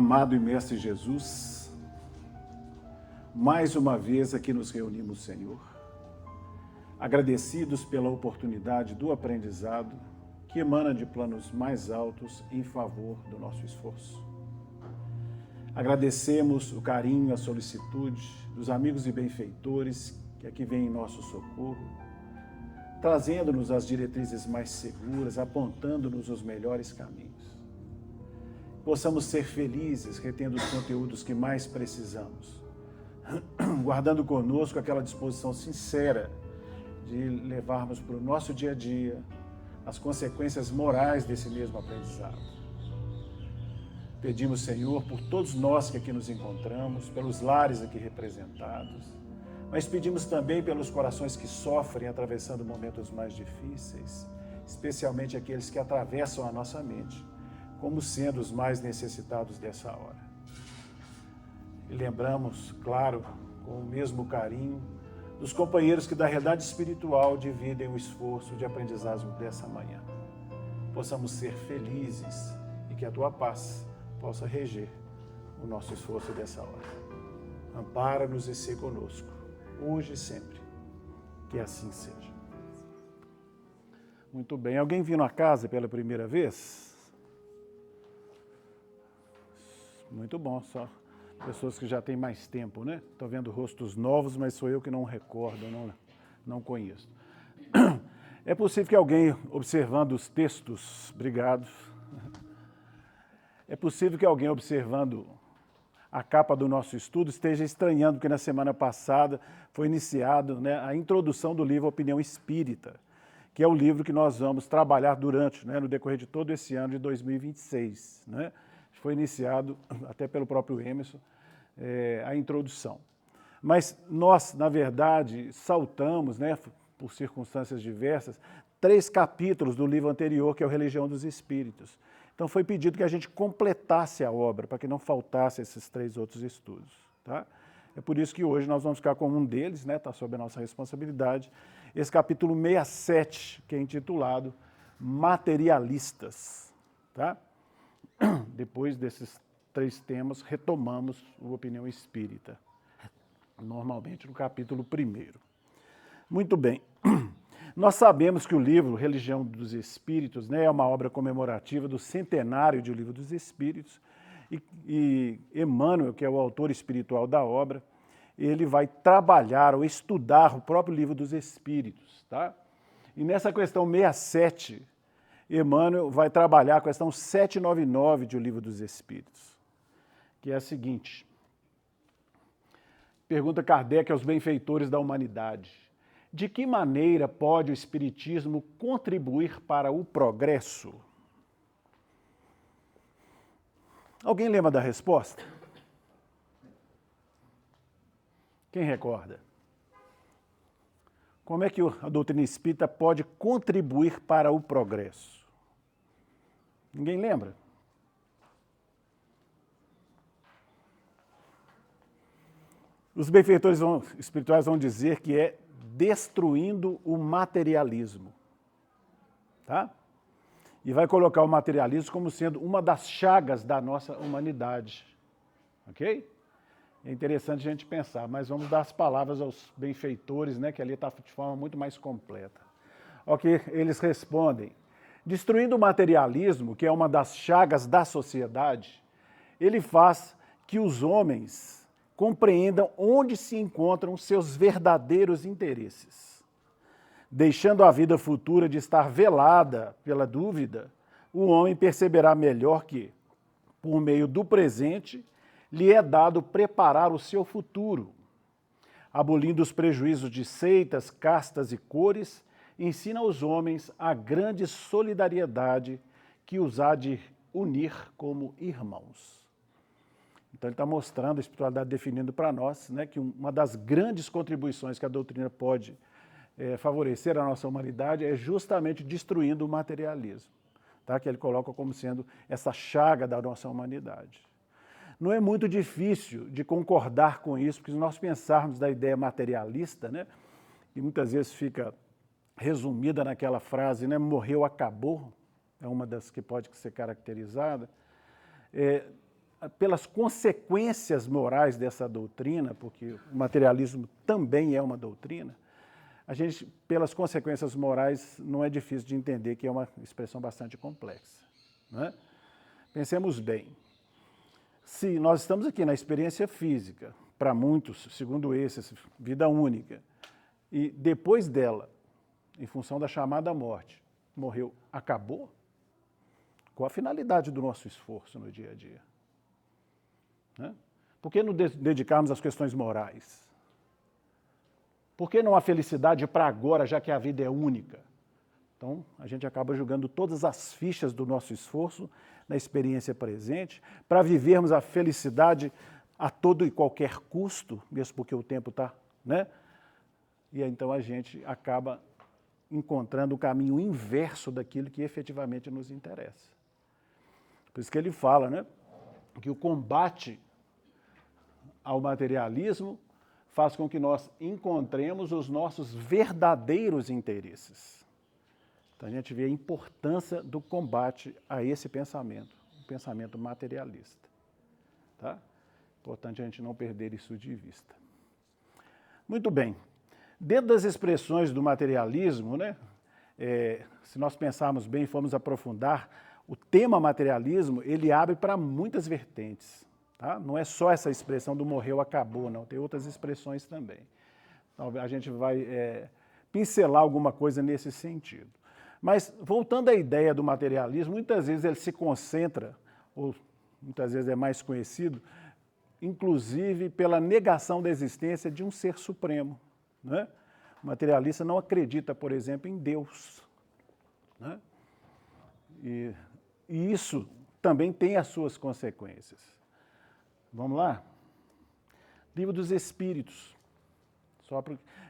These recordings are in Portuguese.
Amado e Mestre Jesus, mais uma vez aqui nos reunimos, Senhor, agradecidos pela oportunidade do aprendizado que emana de planos mais altos em favor do nosso esforço. Agradecemos o carinho, a solicitude dos amigos e benfeitores que aqui vêm em nosso socorro, trazendo-nos as diretrizes mais seguras, apontando-nos os melhores caminhos. Possamos ser felizes, retendo os conteúdos que mais precisamos, guardando conosco aquela disposição sincera de levarmos para o nosso dia a dia as consequências morais desse mesmo aprendizado. Pedimos, Senhor, por todos nós que aqui nos encontramos, pelos lares aqui representados, mas pedimos também pelos corações que sofrem atravessando momentos mais difíceis, especialmente aqueles que atravessam a nossa mente, como sendo os mais necessitados dessa hora. E lembramos, claro, com o mesmo carinho, dos companheiros que da realidade espiritual dividem o esforço de aprendizagem dessa manhã. Possamos ser felizes e que a Tua paz possa reger o nosso esforço dessa hora. Ampara-nos e ser conosco, hoje e sempre. Que assim seja. Muito bem. Alguém vindo à casa pela primeira vez? Muito bom, só pessoas que já têm mais tempo, né? Estou vendo rostos novos, mas sou eu que não recordo, não conheço. É possível que alguém, observando os textos, obrigado, é possível que alguém observando a capa do nosso estudo esteja estranhando, porque na semana passada foi iniciado, né, a introdução do livro Opinião Espírita, que é o livro que nós vamos trabalhar durante, no decorrer de todo esse ano de 2026, né? Foi iniciado, até pelo próprio Emerson, a introdução. Mas nós, na verdade, saltamos, né, por circunstâncias diversas, 3 capítulos do livro anterior, que é o Religião dos Espíritos. Então foi pedido que a gente completasse a obra, para que não faltasse esses 3 outros estudos. Tá? É por isso que hoje nós vamos ficar com um deles, né, está sob a nossa responsabilidade, esse capítulo 67, que é intitulado Materialistas. Tá? Depois desses 3 temas, retomamos a Opinião Espírita, normalmente no capítulo 1º. Muito bem, nós sabemos que o livro Religião dos Espíritos, né, é uma obra comemorativa do centenário de O Livro dos Espíritos, e Emmanuel, que é o autor espiritual da obra, ele vai trabalhar ou estudar o próprio Livro dos Espíritos. Tá? E nessa questão 67, Emmanuel vai trabalhar a questão 799 de O Livro dos Espíritos, que é a seguinte. Pergunta Kardec aos benfeitores da humanidade: de que maneira pode o Espiritismo contribuir para o progresso? Alguém lembra da resposta? Quem recorda? Como é que a doutrina espírita pode contribuir para o progresso? Ninguém lembra? Os benfeitores espirituais vão dizer que é destruindo o materialismo. Tá? E vai colocar o materialismo como sendo uma das chagas da nossa humanidade. Ok? É interessante a gente pensar, mas vamos dar as palavras aos benfeitores, né, que ali está de forma muito mais completa. Ok, eles respondem: destruindo o materialismo, que é uma das chagas da sociedade, ele faz que os homens compreendam onde se encontram seus verdadeiros interesses. Deixando a vida futura de estar velada pela dúvida, o homem perceberá melhor que, por meio do presente, lhe é dado preparar o seu futuro. Abolindo os prejuízos de seitas, castas e cores, ensina aos homens a grande solidariedade que os há de unir como irmãos. Então ele está mostrando, a espiritualidade definindo para nós, né, que uma das grandes contribuições que a doutrina pode favorecer a nossa humanidade é justamente destruindo o materialismo, tá? Que ele coloca como sendo essa chaga da nossa humanidade. Não é muito difícil de concordar com isso, porque se nós pensarmos da ideia materialista, né, e muitas vezes fica resumida naquela frase, né, morreu, acabou, é uma das que pode ser caracterizada, pelas consequências morais dessa doutrina, porque o materialismo também é uma doutrina, a gente, pelas consequências morais, não é difícil de entender que é uma expressão bastante complexa, né? Pensemos bem, se nós estamos aqui na experiência física, para muitos, segundo esses, vida única, e depois dela, em função da chamada morte, morreu, acabou? Qual a finalidade do nosso esforço no dia a dia? Né? Por que não dedicarmos às questões morais? Por que não a felicidade para agora, já que a vida é única? Então, a gente acaba jogando todas as fichas do nosso esforço na experiência presente, para vivermos a felicidade a todo e qualquer custo, mesmo porque o tempo está, né? E então a gente acaba encontrando o caminho inverso daquilo que efetivamente nos interessa. Por isso que ele fala, né, que o combate ao materialismo faz com que nós encontremos os nossos verdadeiros interesses. Então a gente vê a importância do combate a esse pensamento, o pensamento materialista. Tá? Importante a gente não perder isso de vista. Muito bem. Dentro das expressões do materialismo, né, se nós pensarmos bem e formos aprofundar, o tema materialismo, ele abre para muitas vertentes. Tá? Não é só essa expressão do morreu, acabou, não. Tem outras expressões também. Então, a gente vai pincelar alguma coisa nesse sentido. Mas, voltando à ideia do materialismo, muitas vezes ele se concentra, ou muitas vezes é mais conhecido, inclusive pela negação da existência de um ser supremo. Né? O materialista não acredita, por exemplo, em Deus. Né? E isso também tem as suas consequências. Vamos lá? Livro dos Espíritos.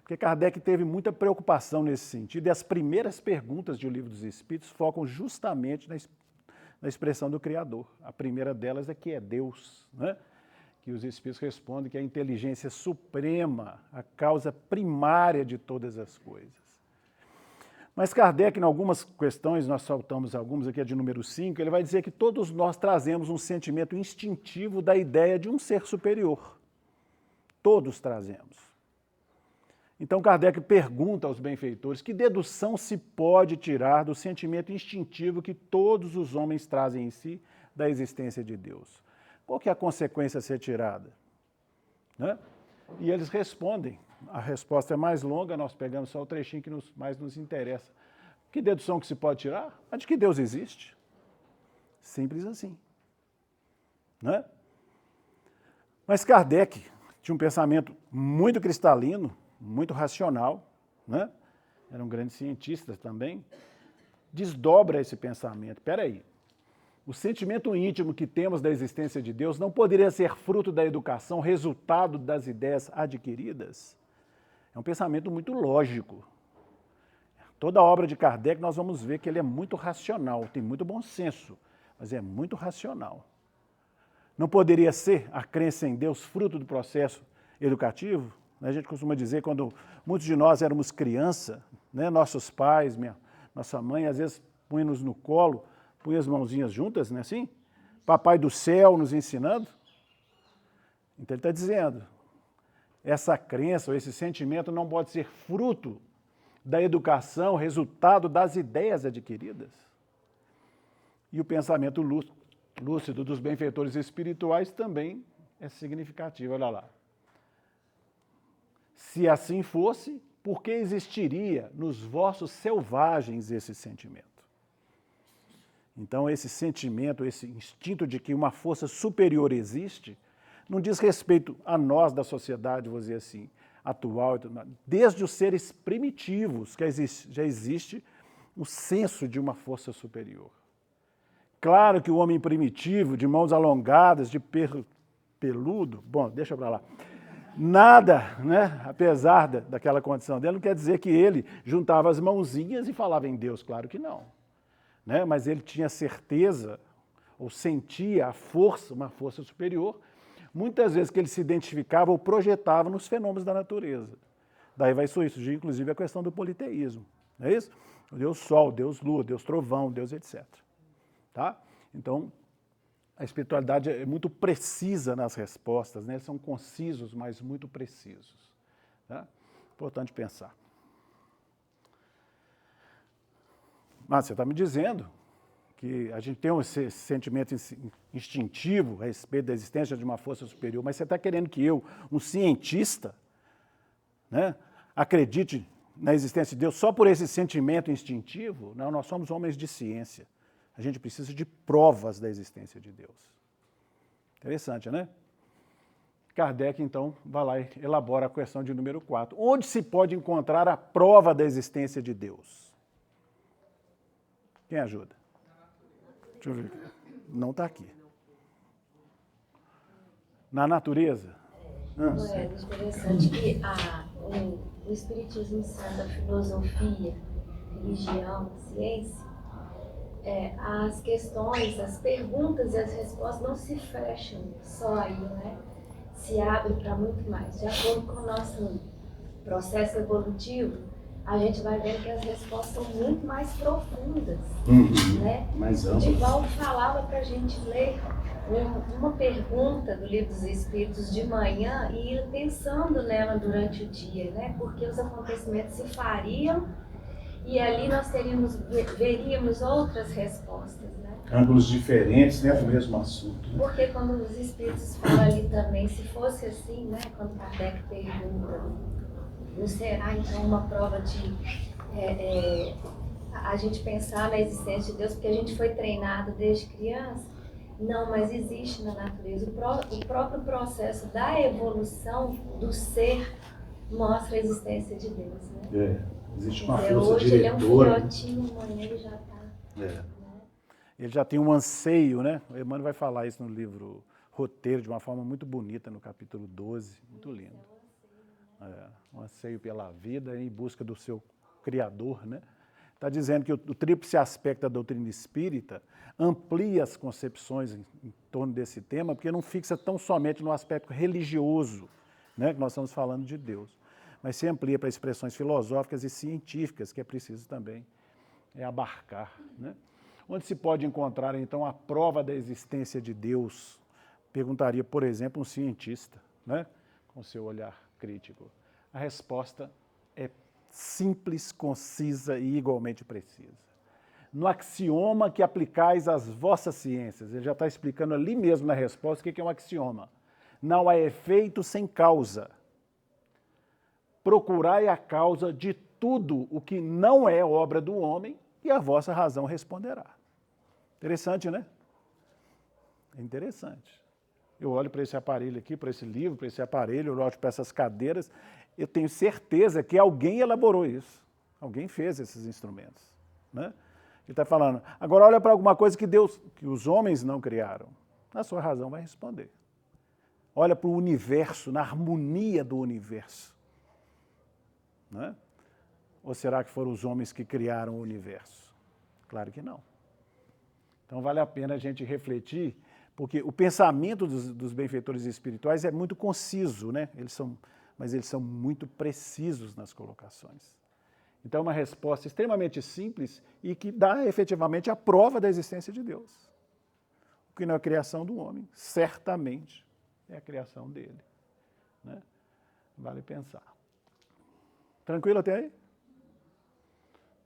Porque Kardec teve muita preocupação nesse sentido, e as primeiras perguntas do Livro dos Espíritos focam justamente na expressão do Criador. A primeira delas é que é Deus, né? Que os Espíritos respondem que é a inteligência suprema, a causa primária de todas as coisas. Mas Kardec, em algumas questões, nós saltamos algumas, aqui é de número 5, ele vai dizer que todos nós trazemos um sentimento instintivo da ideia de um ser superior. Todos trazemos. Então Kardec pergunta aos benfeitores que dedução se pode tirar do sentimento instintivo que todos os homens trazem em si da existência de Deus. Qual que é a consequência a ser tirada? Né? E eles respondem. A resposta é mais longa, nós pegamos só o trechinho que mais nos interessa. Que dedução que se pode tirar? A de que Deus existe. Simples assim. Né? Mas Kardec tinha um pensamento muito cristalino, muito racional, né? Era um grande cientista também, desdobra esse pensamento. Espera aí, o sentimento íntimo que temos da existência de Deus não poderia ser fruto da educação, resultado das ideias adquiridas? É um pensamento muito lógico. Toda a obra de Kardec nós vamos ver que ele é muito racional, tem muito bom senso, mas é muito racional. Não poderia ser a crença em Deus fruto do processo educativo? A gente costuma dizer, quando muitos de nós éramos criança, né, nossos pais, nossa mãe, às vezes punha-nos no colo, punha as mãozinhas juntas, né, assim? Papai do céu nos ensinando. Então ele está dizendo, essa crença ou esse sentimento não pode ser fruto da educação, resultado das ideias adquiridas. E o pensamento lúcido dos benfeitores espirituais também é significativo, olha lá. Se assim fosse, por que existiria nos vossos selvagens esse sentimento? Então, esse sentimento, esse instinto de que uma força superior existe, não diz respeito a nós da sociedade, vou dizer assim, atual, desde os seres primitivos, que já existe o senso de uma força superior. Claro que o homem primitivo, de mãos alongadas, de peludo, bom, deixa para lá, nada, né, apesar daquela condição dele, não quer dizer que ele juntava as mãozinhas e falava em Deus, claro que não. Né? Mas ele tinha certeza, ou sentia a força, uma força superior, muitas vezes que ele se identificava ou projetava nos fenômenos da natureza. Daí vai surgir, inclusive, a questão do politeísmo. Não é isso? Deus Sol, Deus Lua, Deus Trovão, Deus etc. Tá? Então, a espiritualidade é muito precisa nas respostas, né? Eles são concisos, mas muito precisos. Tá? Importante pensar. Mas você está me dizendo que a gente tem esse sentimento instintivo a respeito da existência de uma força superior, mas você está querendo que eu, um cientista, né, acredite na existência de Deus só por esse sentimento instintivo? Não, nós somos homens de ciência. A gente precisa de provas da existência de Deus. Interessante, né? Kardec, então, vai lá e elabora a questão de número 4. Onde se pode encontrar a prova da existência de Deus? Quem ajuda? Deixa eu ver. Não está aqui. Na natureza? É interessante que o Espiritismo, sendo a filosofia, religião, ciência, as questões, as perguntas e as respostas não se fecham só aí, né? Se abrem para muito mais. De acordo com o nosso processo evolutivo, a gente vai ver que as respostas são muito mais profundas, né? Mais amplas. Divaldo falava para a gente ler uma pergunta do Livro dos Espíritos de manhã e ir pensando nela durante o dia, né? Porque os acontecimentos se fariam e ali nós veríamos outras respostas, né? Ângulos diferentes, né, do mesmo assunto. Né? Porque quando os Espíritos falam ali também, se fosse assim, né? Quando Kardec pergunta, não será então uma prova de a gente pensar na existência de Deus, porque a gente foi treinado desde criança? Não, mas existe na natureza. O próprio processo da evolução do ser mostra a existência de Deus, né? Existe uma Dizer, força hoje diretora. Ele é um filhotinho, amanhã ele já está. Né? Ele já tem um anseio, né? O Emmanuel vai falar isso no livro Roteiro, de uma forma muito bonita, no capítulo 12, muito lindo. Um anseio pela vida em busca do seu Criador, né? Está dizendo que o tríplice aspecto da doutrina espírita amplia as concepções em torno desse tema, porque não fixa tão somente no aspecto religioso, né, que nós estamos falando de Deus, mas se amplia para expressões filosóficas e científicas, que é preciso também abarcar. Né? Onde se pode encontrar, então, a prova da existência de Deus? Perguntaria, por exemplo, um cientista, né, com seu olhar crítico. A resposta é simples, concisa e igualmente precisa. No axioma que aplicais às vossas ciências, ele já está explicando ali mesmo na resposta o que é um axioma. Não há efeito sem causa. Procurai a causa de tudo o que não é obra do homem e a vossa razão responderá. Interessante, né? É interessante. Eu olho para esse aparelho aqui, para esse livro, para esse aparelho, eu olho para essas cadeiras, eu tenho certeza que alguém elaborou isso. Alguém fez esses instrumentos. Né? Ele está falando, agora olha para alguma coisa que os homens não criaram. A sua razão vai responder. Olha para o universo, na harmonia do universo. Né? Ou será que foram os homens que criaram o universo? Claro que não. Então vale a pena a gente refletir, porque o pensamento dos benfeitores espirituais é muito conciso, né? Mas eles são muito precisos nas colocações. Então é uma resposta extremamente simples e que dá efetivamente a prova da existência de Deus. O que não é a criação do homem, certamente é a criação dele. Né? Vale pensar. Tranquilo até aí?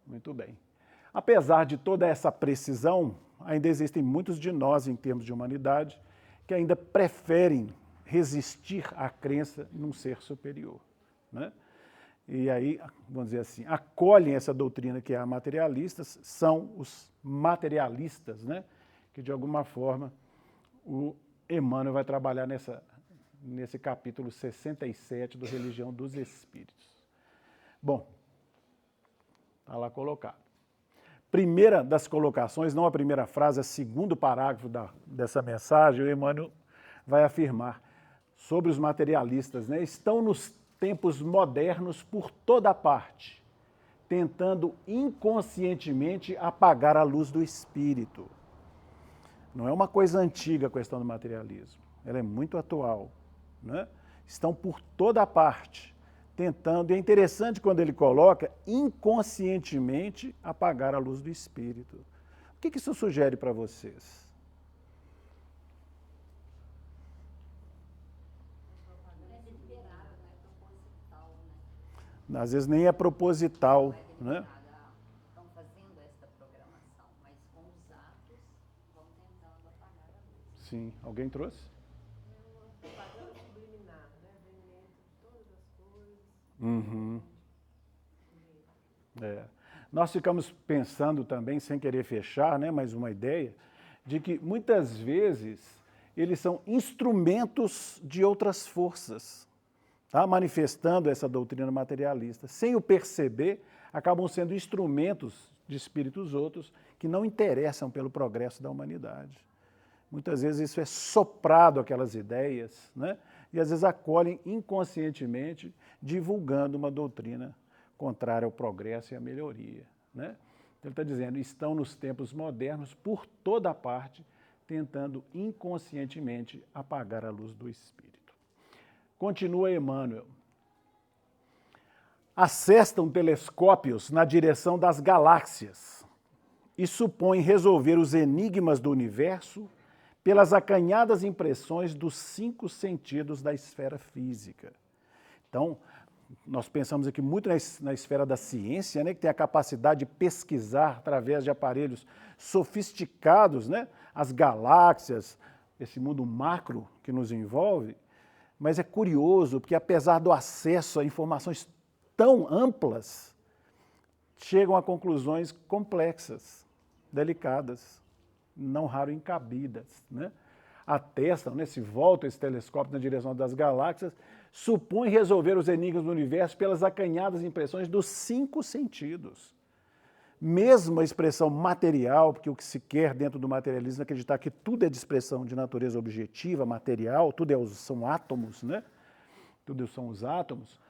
Muito bem. Apesar de toda essa precisão, ainda existem muitos de nós, em termos de humanidade, que ainda preferem resistir à crença num ser superior. Né? E aí, vamos dizer assim, acolhem essa doutrina que é a materialista, são os materialistas, né? Que de alguma forma o Emmanuel vai trabalhar nesse capítulo 67 do Religião dos Espíritos. Bom, está lá colocado. Primeira das colocações, não a primeira frase, o segundo parágrafo dessa mensagem, o Emmanuel vai afirmar sobre os materialistas, né? Estão nos tempos modernos por toda parte, tentando inconscientemente apagar a luz do espírito. Não é uma coisa antiga a questão do materialismo, ela é muito atual. Né? Estão por toda parte, tentando, e é interessante quando ele coloca, inconscientemente apagar a luz do espírito. O que isso sugere para vocês? Às vezes nem é proposital, né? Estão fazendo esta programação, mas com os atos vão tentando apagar a luz. Sim. Alguém trouxe? O padrão subliminar, né? Vem dentro de todas as coisas. Uhum. Nós ficamos pensando também, sem querer fechar, né, mais uma ideia, de que muitas vezes eles são instrumentos de outras forças, tá? Manifestando essa doutrina materialista. Sem o perceber, acabam sendo instrumentos de espíritos outros que não interessam pelo progresso da humanidade. Muitas vezes isso é soprado aquelas ideias, né? E às vezes acolhem inconscientemente, divulgando uma doutrina contrária ao progresso e à melhoria, né? Então, ele está dizendo, estão nos tempos modernos, por toda parte, tentando inconscientemente apagar a luz do Espírito. Continua Emmanuel. Assestam telescópios na direção das galáxias e supõem resolver os enigmas do universo pelas acanhadas impressões dos 5 sentidos da esfera física. Então, nós pensamos aqui muito na esfera da ciência, né, que tem a capacidade de pesquisar através de aparelhos sofisticados, né, as galáxias, esse mundo macro que nos envolve, mas é curioso porque apesar do acesso a informações tão amplas, chegam a conclusões complexas, delicadas, não raro incabidas, né? Atestam, né, se volta esse telescópio na direção das galáxias, supõe resolver os enigmas do universo pelas acanhadas impressões dos 5 sentidos. Mesmo a expressão material, porque o que se quer dentro do materialismo é acreditar que tudo é de expressão de natureza objetiva, material, tudo são átomos, né? Tudo são os átomos.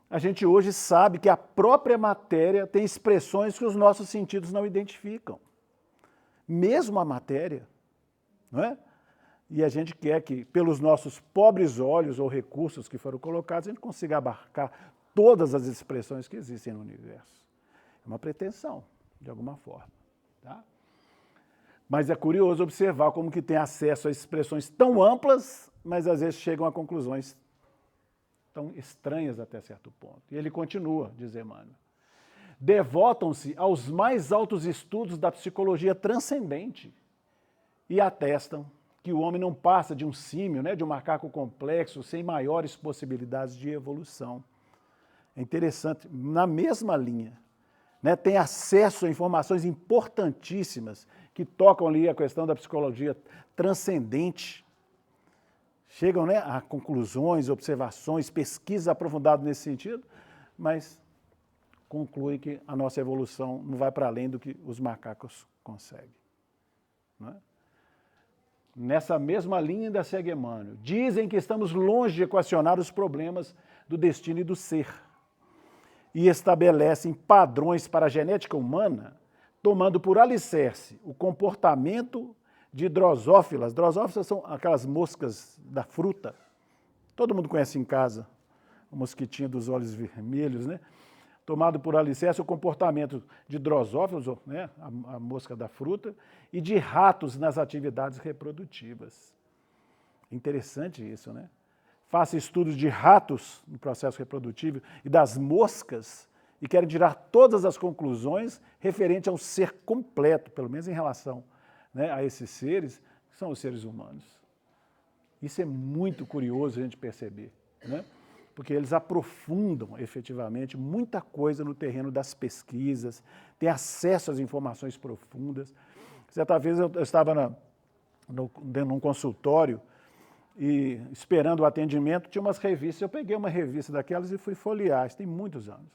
A gente hoje sabe que a própria matéria tem expressões que os nossos sentidos não identificam. Mesmo a matéria, não é? E a gente quer que, pelos nossos pobres olhos ou recursos que foram colocados, a gente consiga abarcar todas as expressões que existem no universo. É uma pretensão, de alguma forma. Tá? Mas é curioso observar como que tem acesso a expressões tão amplas, mas às vezes chegam a conclusões tão estranhas até certo ponto. E ele continua, diz Emmanuel. Devotam-se aos mais altos estudos da psicologia transcendente e atestam que o homem não passa de um símio, né, de um macaco complexo, sem maiores possibilidades de evolução. É interessante, na mesma linha, né, tem acesso a informações importantíssimas que tocam ali a questão da psicologia transcendente. Chegam, né, a conclusões, observações, pesquisas aprofundadas nesse sentido, mas concluem que a nossa evolução não vai para além do que os macacos conseguem. Não é? Nessa mesma linha ainda segue Emmanuel. Dizem que estamos longe de equacionar os problemas do destino e do ser. E estabelecem padrões para a genética humana, tomando por alicerce o comportamento de drosófilas. Drosófilas são aquelas moscas da fruta. Todo mundo conhece em casa, o mosquitinho dos olhos vermelhos, né? Tomado por alicerce o comportamento de drosófilos, né, a mosca da fruta, e de ratos nas atividades reprodutivas. Interessante isso, né? Faça estudos de ratos no processo reprodutivo e das moscas e querem tirar todas as conclusões referentes ao ser completo, pelo menos em relação, né, a esses seres, que são os seres humanos. Isso é muito curioso a gente perceber, né? Porque eles aprofundam efetivamente muita coisa no terreno das pesquisas, têm acesso às informações profundas. Certa vez eu estava num consultório e esperando o atendimento, tinha umas revistas, eu peguei uma revista daquelas e fui folhear, isso tem muitos anos.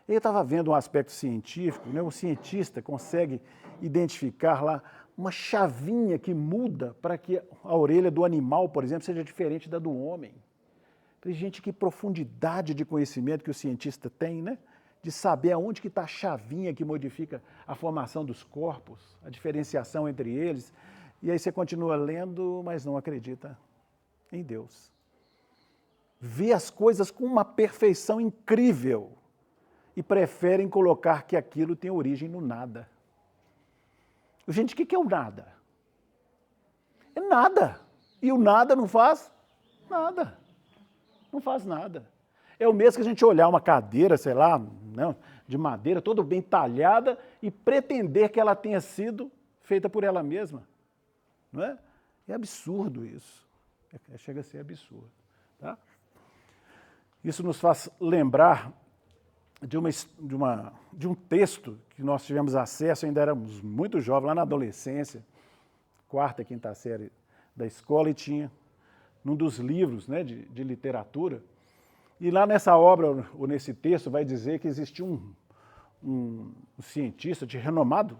Eu estava vendo um aspecto científico, né? O cientista consegue identificar lá uma chavinha que muda para que a orelha do animal, por exemplo, seja diferente da do homem. Gente, que profundidade de conhecimento que o cientista tem, né? De saber aonde que está a chavinha que modifica a formação dos corpos, a diferenciação entre eles. E aí você continua lendo, mas não acredita em Deus. Vê as coisas com uma perfeição incrível e preferem colocar que aquilo tem origem no nada. Gente, o que é o nada? É nada. E o nada não faz nada. Não faz nada. É o mesmo que a gente olhar uma cadeira, sei lá, não, de madeira, toda bem talhada, e pretender que ela tenha sido feita por ela mesma. Não é? É absurdo isso. Chega a ser absurdo. Tá? Isso nos faz lembrar de um texto que nós tivemos acesso, ainda éramos muito jovens, lá na adolescência, 4ª, 5ª série da escola, e tinha num dos livros, né, de literatura, e lá nessa obra, ou nesse texto, vai dizer que existia um cientista de renomado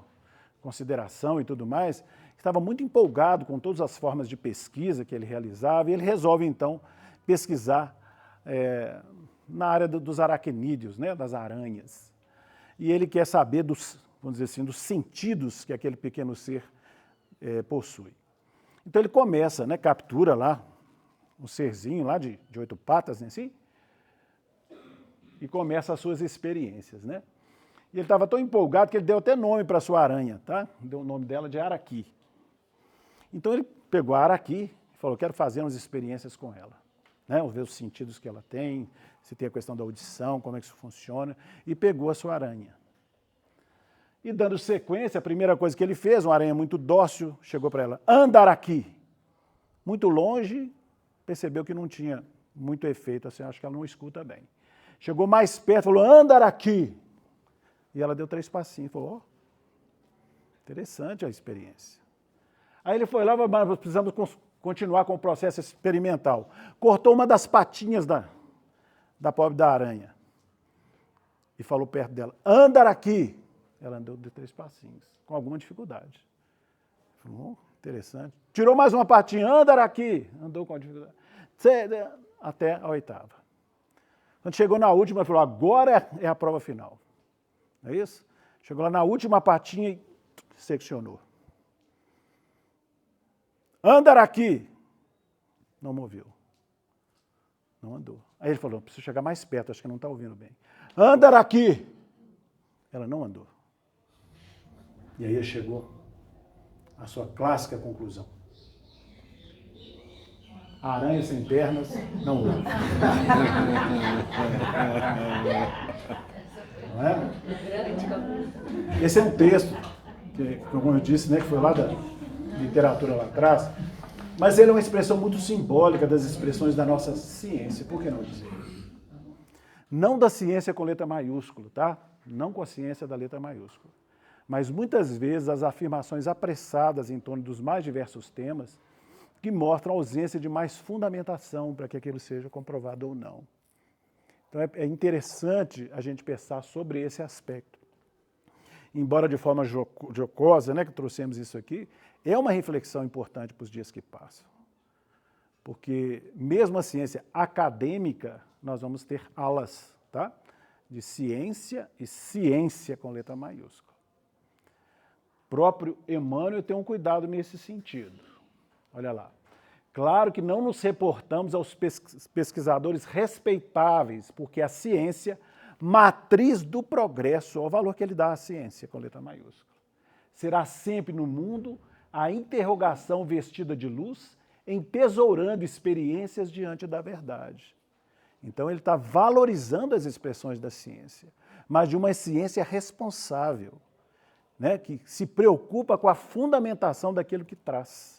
consideração e tudo mais, que estava muito empolgado com todas as formas de pesquisa que ele realizava, e ele resolve, então, pesquisar na área dos aracnídeos, né, das aranhas. E ele quer saber vamos dizer assim, dos sentidos que aquele pequeno ser possui. Então ele começa, né, captura lá um serzinho lá de 8 patas, né, assim, e começa as suas experiências, né? E ele estava tão empolgado que ele deu até nome para a sua aranha, tá? Deu o nome dela de Araqui. Então ele pegou a Araqui e falou, quero fazer umas experiências com ela, né? Ver os sentidos que ela tem, se tem a questão da audição, como é que isso funciona, e pegou a sua aranha. E dando sequência, a primeira coisa que ele fez, uma aranha muito dócil, chegou para ela, anda Araqui. Muito longe, percebeu que não tinha muito efeito, assim, acho que ela não escuta bem. Chegou mais perto, falou, anda Araqui. E ela deu 3 passinhos, falou, interessante a experiência. Aí ele foi lá, mas precisamos continuar com o processo experimental. Cortou uma das patinhas da pobre da aranha e falou perto dela, anda Araqui. Ela andou de 3 passinhos, com alguma dificuldade. Falou, interessante. Tirou mais uma patinha, anda Araqui. Andou com dificuldade. Até a 8ª. Quando chegou na última, ele falou, agora é a prova final. Não é isso? Chegou lá na última patinha e seccionou. Anda Araqui. Não moveu. Não andou. Aí ele falou, preciso chegar mais perto, acho que não está ouvindo bem. Anda Araqui. Ela não andou. E aí ele chegou à sua clássica conclusão. A aranha sem pernas não ouve. Não é? Esse é um texto, que, como eu disse, né, que foi lá da literatura lá atrás, mas ele é uma expressão muito simbólica das expressões da nossa ciência, por que não dizer? Não da ciência com letra maiúscula, tá? Não com a ciência da letra maiúscula. Mas muitas vezes as afirmações apressadas em torno dos mais diversos temas que mostram a ausência de mais fundamentação para que aquilo seja comprovado ou não. Então é interessante a gente pensar sobre esse aspecto. Embora de forma jocosa, né, que trouxemos isso aqui, é uma reflexão importante para os dias que passam. Porque mesmo a ciência acadêmica, nós vamos ter alas, tá? De ciência e ciência com letra maiúscula. O próprio Emmanuel tem um cuidado nesse sentido. Olha lá. Claro que não nos reportamos aos pesquisadores respeitáveis, porque a ciência, matriz do progresso, é o valor que ele dá à ciência, com letra maiúscula. Será sempre no mundo a interrogação vestida de luz, entesourando experiências diante da verdade. Então ele está valorizando as expressões da ciência, mas de uma ciência responsável, né, que se preocupa com a fundamentação daquilo que traz.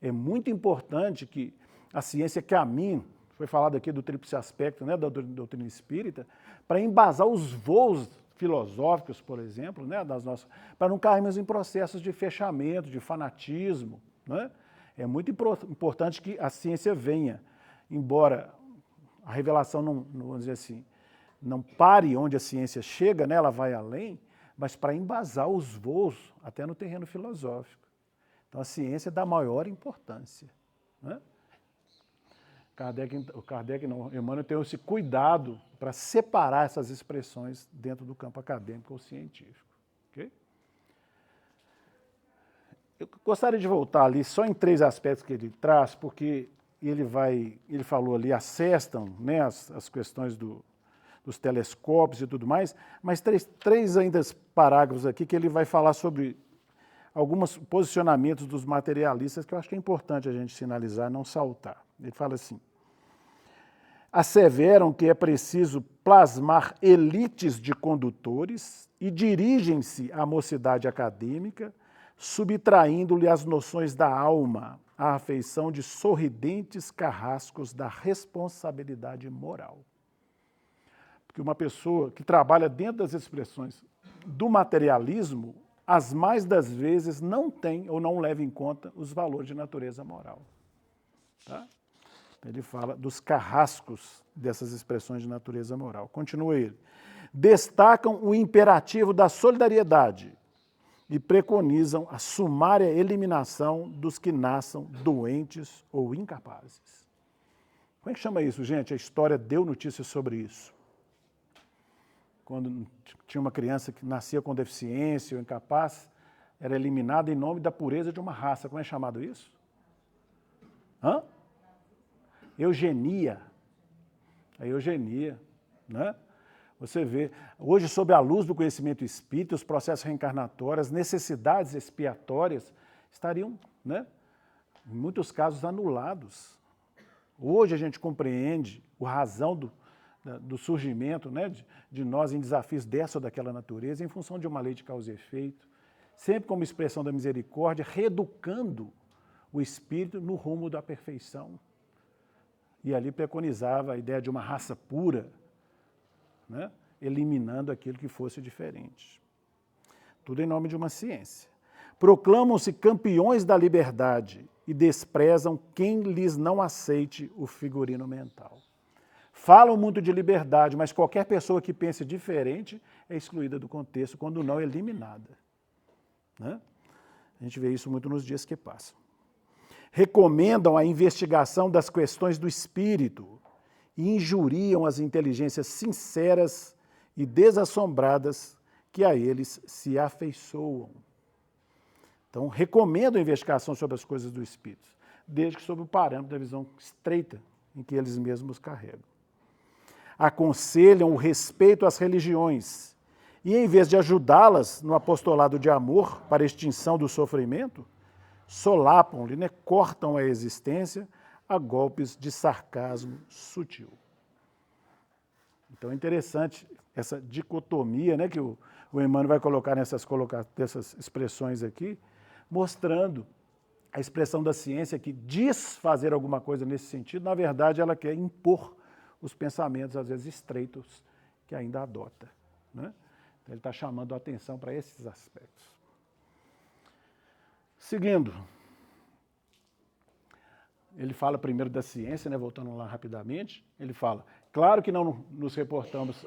É muito importante que a ciência caminhe, foi falado aqui do tríplice aspecto, né, da doutrina espírita, para embasar os voos filosóficos, por exemplo, né, para não cairmos em processos de fechamento, de fanatismo. Né? É muito importante que a ciência venha, embora a revelação não, vamos dizer assim, não pare onde a ciência chega, né, ela vai além, mas para embasar os voos até no terreno filosófico. Então, a ciência é da maior importância. Né? Emmanuel tem esse cuidado para separar essas expressões dentro do campo acadêmico ou científico. Okay? Eu gostaria de voltar ali só em 3 aspectos que ele traz, porque ele falou ali, assestam, né, as questões dos telescópios e tudo mais, mas três ainda parágrafos aqui que ele vai falar sobre alguns posicionamentos dos materialistas que eu acho que é importante a gente sinalizar, não saltar. Ele fala assim, asseveram que é preciso plasmar elites de condutores e dirigem-se à mocidade acadêmica, subtraindo-lhe as noções da alma, à afeição de sorridentes carrascos da responsabilidade moral. Porque uma pessoa que trabalha dentro das expressões do materialismo, as mais das vezes não tem ou não leva em conta os valores de natureza moral. Tá? Ele fala dos carrascos dessas expressões de natureza moral. Continua ele. Destacam o imperativo da solidariedade e preconizam a sumária eliminação dos que nasçam doentes ou incapazes. Como é que chama isso, gente? A história deu notícias sobre isso. Quando tinha uma criança que nascia com deficiência ou incapaz, era eliminada em nome da pureza de uma raça. Como é chamado isso? Hã? Eugenia. A eugenia, né? Você vê, hoje, sob a luz do conhecimento espírita, os processos reencarnatórios, as necessidades expiatórias estariam, né, em muitos casos, anulados. Hoje a gente compreende a razão do surgimento, né, de nós em desafios dessa ou daquela natureza, em função de uma lei de causa e efeito, sempre como expressão da misericórdia, reeducando o espírito no rumo da perfeição. E ali preconizava a ideia de uma raça pura, né, eliminando aquilo que fosse diferente. Tudo em nome de uma ciência. Proclamam-se campeões da liberdade e desprezam quem lhes não aceite o figurino mental. Falam muito de liberdade, mas qualquer pessoa que pense diferente é excluída do contexto, quando não eliminada. Né? A gente vê isso muito nos dias que passam. Recomendam a investigação das questões do espírito e injuriam as inteligências sinceras e desassombradas que a eles se afeiçoam. Então, recomendam a investigação sobre as coisas do espírito, desde que sob o parâmetro da visão estreita em que eles mesmos carregam. Aconselham o respeito às religiões e, em vez de ajudá-las no apostolado de amor para a extinção do sofrimento, solapam-lhe, né, cortam a existência a golpes de sarcasmo sutil. Então é interessante essa dicotomia, né, que o Emmanuel vai colocar nessas expressões aqui, mostrando a expressão da ciência que diz fazer alguma coisa nesse sentido, na verdade ela quer impor os pensamentos, às vezes estreitos, que ainda adota. Né? Então, ele está chamando a atenção para esses aspectos. Seguindo, ele fala primeiro da ciência, né, voltando lá rapidamente, ele fala, claro que não nos reportamos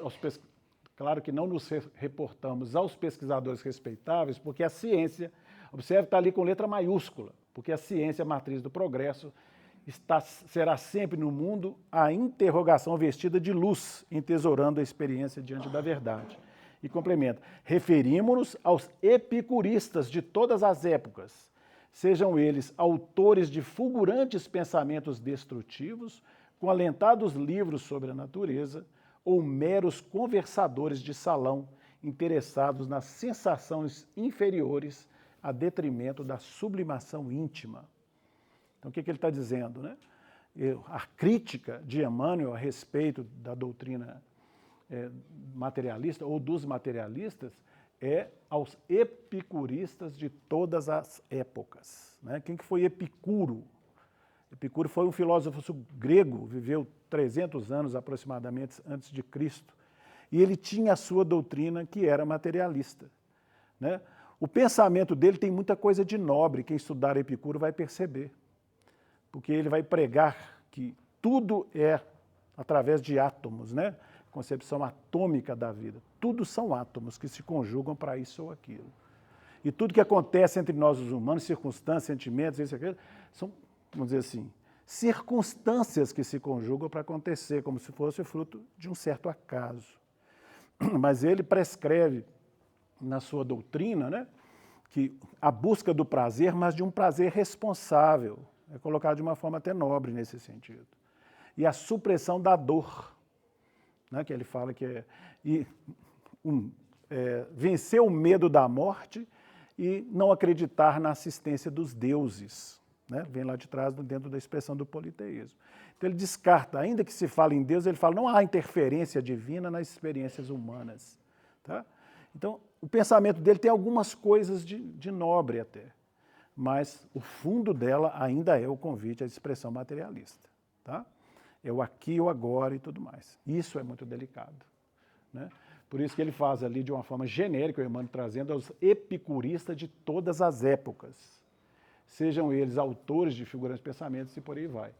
aos pesquisadores respeitáveis, porque a ciência, observe, está ali com letra maiúscula, porque a ciência, a matriz do progresso, será sempre no mundo a interrogação vestida de luz, entesourando a experiência diante da verdade. E complementa, referimos-nos aos epicuristas de todas as épocas, sejam eles autores de fulgurantes pensamentos destrutivos, com alentados livros sobre a natureza, ou meros conversadores de salão, interessados nas sensações inferiores a detrimento da sublimação íntima. Então, o que ele está dizendo? Né? A crítica de Emmanuel a respeito da doutrina materialista ou dos materialistas é aos epicuristas de todas as épocas. Né? Quem que foi Epicuro? Epicuro foi um filósofo grego, viveu 300 anos aproximadamente antes de Cristo, e ele tinha a sua doutrina que era materialista. Né? O pensamento dele tem muita coisa de nobre, quem estudar Epicuro vai perceber, porque ele vai pregar que tudo é através de átomos, né? Concepção atômica da vida. Tudo são átomos que se conjugam para isso ou aquilo. E tudo que acontece entre nós os humanos, circunstâncias, sentimentos, isso e aquilo, são, vamos dizer assim, circunstâncias que se conjugam para acontecer, como se fosse fruto de um certo acaso. Mas ele prescreve na sua doutrina, né, que a busca do prazer, mas de um prazer responsável, é colocado de uma forma até nobre nesse sentido. E a supressão da dor, né, que ele fala que é vencer o medo da morte e não acreditar na assistência dos deuses. né? Vem lá de trás, dentro da expressão do politeísmo. Então ele descarta, ainda que se fale em Deus, ele fala, não há interferência divina nas experiências humanas. Tá? Então, o pensamento dele tem algumas coisas de nobre até, mas o fundo dela ainda é o convite à expressão materialista. Tá? É o aqui e o agora e tudo mais. Isso é muito delicado. Né? Por isso que ele faz ali de uma forma genérica, o Emmanuel trazendo aos epicuristas de todas as épocas, sejam eles autores de figurantes pensamentos e por aí vai.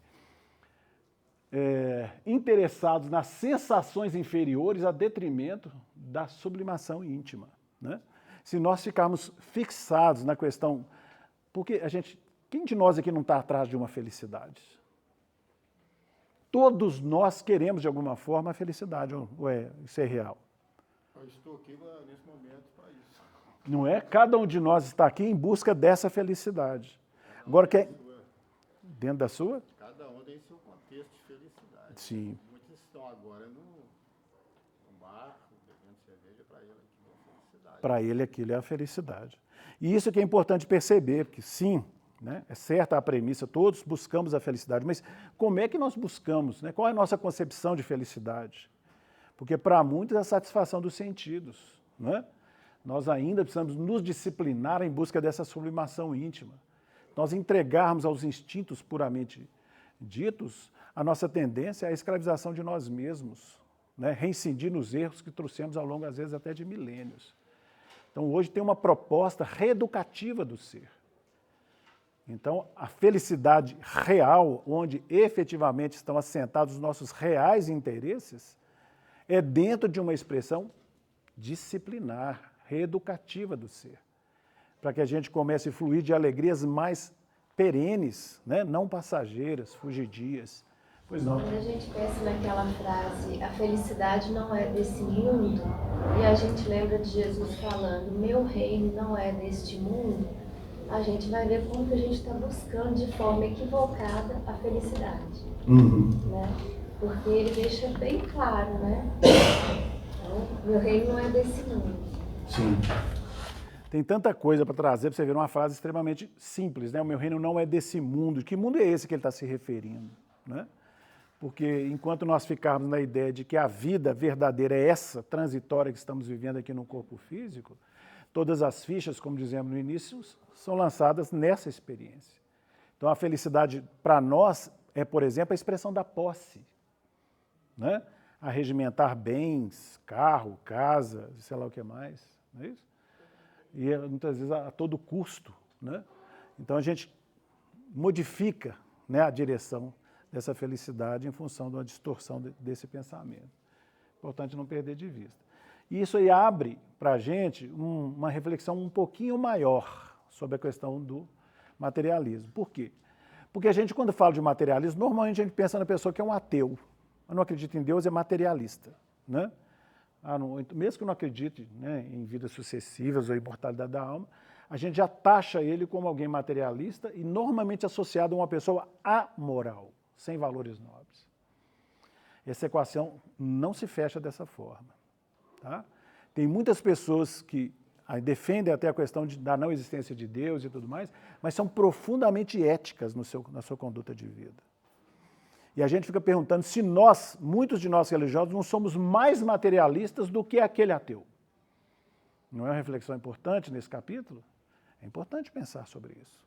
Interessados nas sensações inferiores a detrimento da sublimação íntima. Né? Se nós ficarmos fixados na questão... Porque quem de nós aqui não está atrás de uma felicidade? Todos nós queremos, de alguma forma, a felicidade, isso é real. Eu estou aqui nesse momento para isso. Não é? Cada um de nós está aqui em busca dessa felicidade. Agora, dentro da sua? Cada um tem seu contexto de felicidade. Sim. Muitos estão agora no bar, bebendo cerveja, para ele aquilo é a felicidade. Para ele aquilo é a felicidade. E isso que é importante perceber, porque sim, né, é certa a premissa, todos buscamos a felicidade, mas como é que nós buscamos? Né? Qual é a nossa concepção de felicidade? Porque para muitos é a satisfação dos sentidos. Né? Nós ainda precisamos nos disciplinar em busca dessa sublimação íntima. Nós entregarmos aos instintos puramente ditos, a nossa tendência é a escravização de nós mesmos, né? Reincidir nos erros que trouxemos ao longo, às vezes, até de milênios. Então, hoje tem uma proposta reeducativa do ser. Então, a felicidade real, onde efetivamente estão assentados os nossos reais interesses, é dentro de uma expressão disciplinar, reeducativa do ser. Para que a gente comece a fluir de alegrias mais perenes, né? Não passageiras, fugidias. Pois não. Quando a gente pensa naquela frase, a felicidade não é desse mundo, e a gente lembra de Jesus falando, meu reino não é deste mundo, a gente vai ver como que a gente está buscando de forma equivocada a felicidade. Né? Porque ele deixa bem claro, né? Então, meu reino não é desse mundo. Sim. Tem tanta coisa para trazer, para você ver uma frase extremamente simples, né? O meu reino não é desse mundo. Que mundo é esse que ele está se referindo? Né? Porque enquanto nós ficarmos na ideia de que a vida verdadeira é essa, transitória que estamos vivendo aqui no corpo físico, todas as fichas, como dizemos no início, são lançadas nessa experiência. Então a felicidade para nós é, por exemplo, a expressão da posse. Né? A regimentar bens, carro, casa, sei lá o que mais, não é isso? E muitas vezes a todo custo. Né? Então a gente modifica, né, a direção dessa felicidade em função de uma distorção desse pensamento. Importante não perder de vista. E isso aí abre para a gente uma reflexão um pouquinho maior sobre a questão do materialismo. Por quê? Porque a gente, quando fala de materialismo, normalmente a gente pensa na pessoa que é um ateu. Eu não acredito em Deus, é materialista. Né? Mesmo que não acredite, né, em vidas sucessivas ou imortalidade da alma, a gente já taxa ele como alguém materialista e normalmente associado a uma pessoa amoral, sem valores nobres. Essa equação não se fecha dessa forma. Tá? Tem muitas pessoas que defendem até a questão da não existência de Deus e tudo mais, mas são profundamente éticas na sua conduta de vida. E a gente fica perguntando se muitos de nós religiosos, não somos mais materialistas do que aquele ateu. Não é uma reflexão importante nesse capítulo? É importante pensar sobre isso.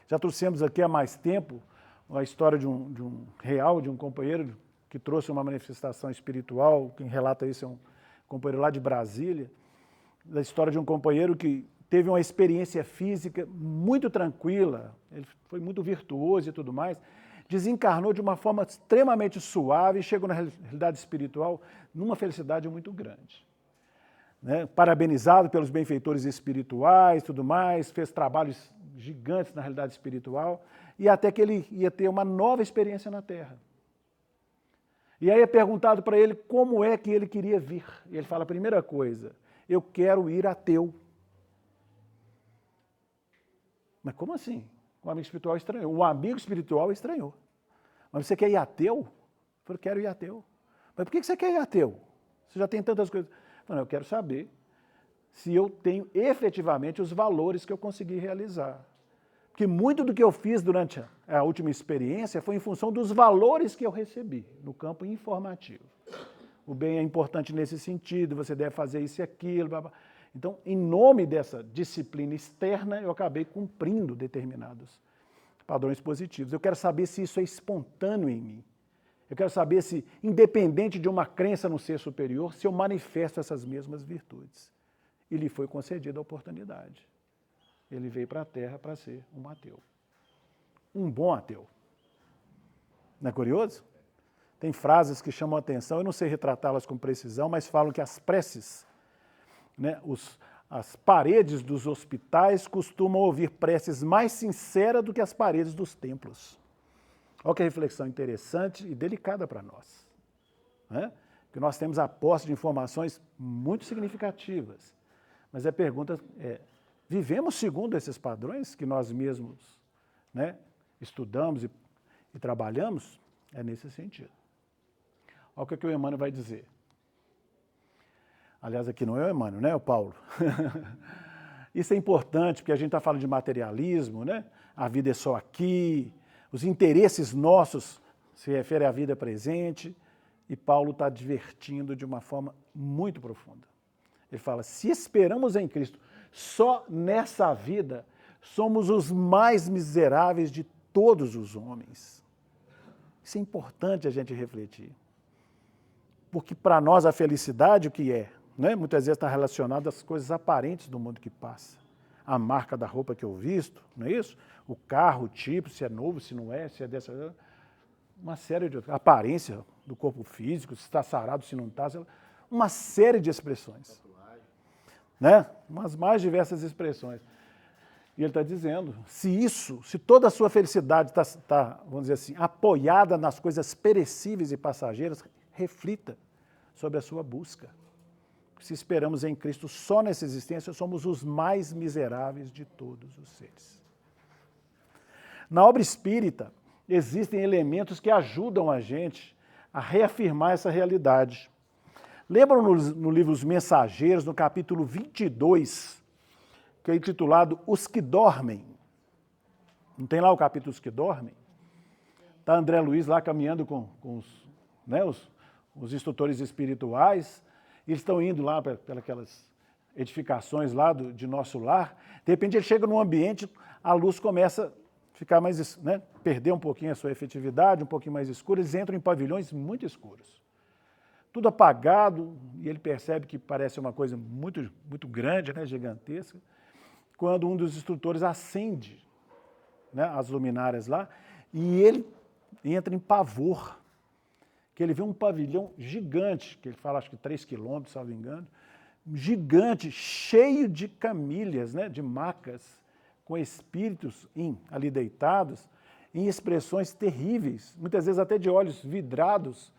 Já trouxemos aqui há mais tempo a história de um companheiro que trouxe uma manifestação espiritual, quem relata isso é um companheiro lá de Brasília, da história de um companheiro que teve uma experiência física muito tranquila, ele foi muito virtuoso e tudo mais, desencarnou de uma forma extremamente suave e chegou na realidade espiritual numa felicidade muito grande. Né? Parabenizado pelos benfeitores espirituais e tudo mais, fez trabalhos gigantes na realidade espiritual, e até que ele ia ter uma nova experiência na Terra. E aí é perguntado para ele como é que ele queria vir. E ele fala, a primeira coisa, eu quero ir ateu. Mas como assim? O amigo espiritual estranhou. O amigo espiritual estranhou. Mas você quer ir ateu? Eu falei, quero ir ateu. Mas por que você quer ir ateu? Você já tem tantas coisas. Eu falei, eu quero saber se eu tenho efetivamente os valores que eu consegui realizar. que muito do que eu fiz durante a última experiência foi em função dos valores que eu recebi no campo informativo. O bem é importante nesse sentido, você deve fazer isso e aquilo, blá, blá. Então, em nome dessa disciplina externa, eu acabei cumprindo determinados padrões positivos. Eu quero saber se isso é espontâneo em mim. Eu quero saber se, independente de uma crença no ser superior, se eu manifesto essas mesmas virtudes. E lhe foi concedida a oportunidade. Ele veio para a Terra para ser um ateu. Um bom ateu. Não é curioso? Tem frases que chamam a atenção, eu não sei retratá-las com precisão, mas falam que as preces, né, as paredes dos hospitais costumam ouvir preces mais sinceras do que as paredes dos templos. Olha que reflexão interessante e delicada para nós. Né? Porque nós temos a posse de informações muito significativas. Mas a pergunta é, vivemos segundo esses padrões que nós mesmos, né, estudamos e trabalhamos? É nesse sentido. Olha o que o Emmanuel vai dizer. Aliás, aqui não é o Emmanuel, né? É o Paulo. Isso é importante, porque a gente está falando de materialismo, né? A vida é só aqui, os interesses nossos se referem à vida presente, e Paulo está advertindo de uma forma muito profunda. Ele fala, se esperamos em Cristo só nessa vida, somos os mais miseráveis de todos os homens. Isso é importante a gente refletir. Porque para nós a felicidade o que é? Né? Muitas vezes está relacionado às coisas aparentes do mundo que passa. A marca da roupa que eu visto, não é isso? O carro, o tipo, se é novo, se não é, se é dessa... Uma série de... A aparência do corpo físico, se está sarado, se não está... Uma série de expressões. Né? Umas mais diversas expressões. E ele está dizendo, se toda a sua felicidade está, vamos dizer assim, apoiada nas coisas perecíveis e passageiras, reflita sobre a sua busca. Se esperamos em Cristo só nessa existência, somos os mais miseráveis de todos os seres. Na obra espírita, existem elementos que ajudam a gente a reafirmar essa realidade. Lembram no livro Os Mensageiros, no capítulo 22, que é intitulado Os que Dormem? Não tem lá o capítulo Os que Dormem? Está André Luiz lá caminhando com os instrutores espirituais, e eles estão indo lá pelas edificações lá de nosso lar. De repente ele chega num ambiente, a luz começa a ficar mais, né, perder um pouquinho a sua efetividade, um pouquinho mais escura, eles entram em pavilhões muito escuros. Tudo apagado, e ele percebe que parece uma coisa muito, muito grande, né, gigantesca, quando um dos instrutores acende, né, as luminárias lá, e ele entra em pavor, que ele vê um pavilhão gigante, que ele fala acho que 3 quilômetros, se não me engano, gigante, cheio de camilhas, né, de macas, com espíritos ali deitados, em expressões terríveis, muitas vezes até de olhos vidrados,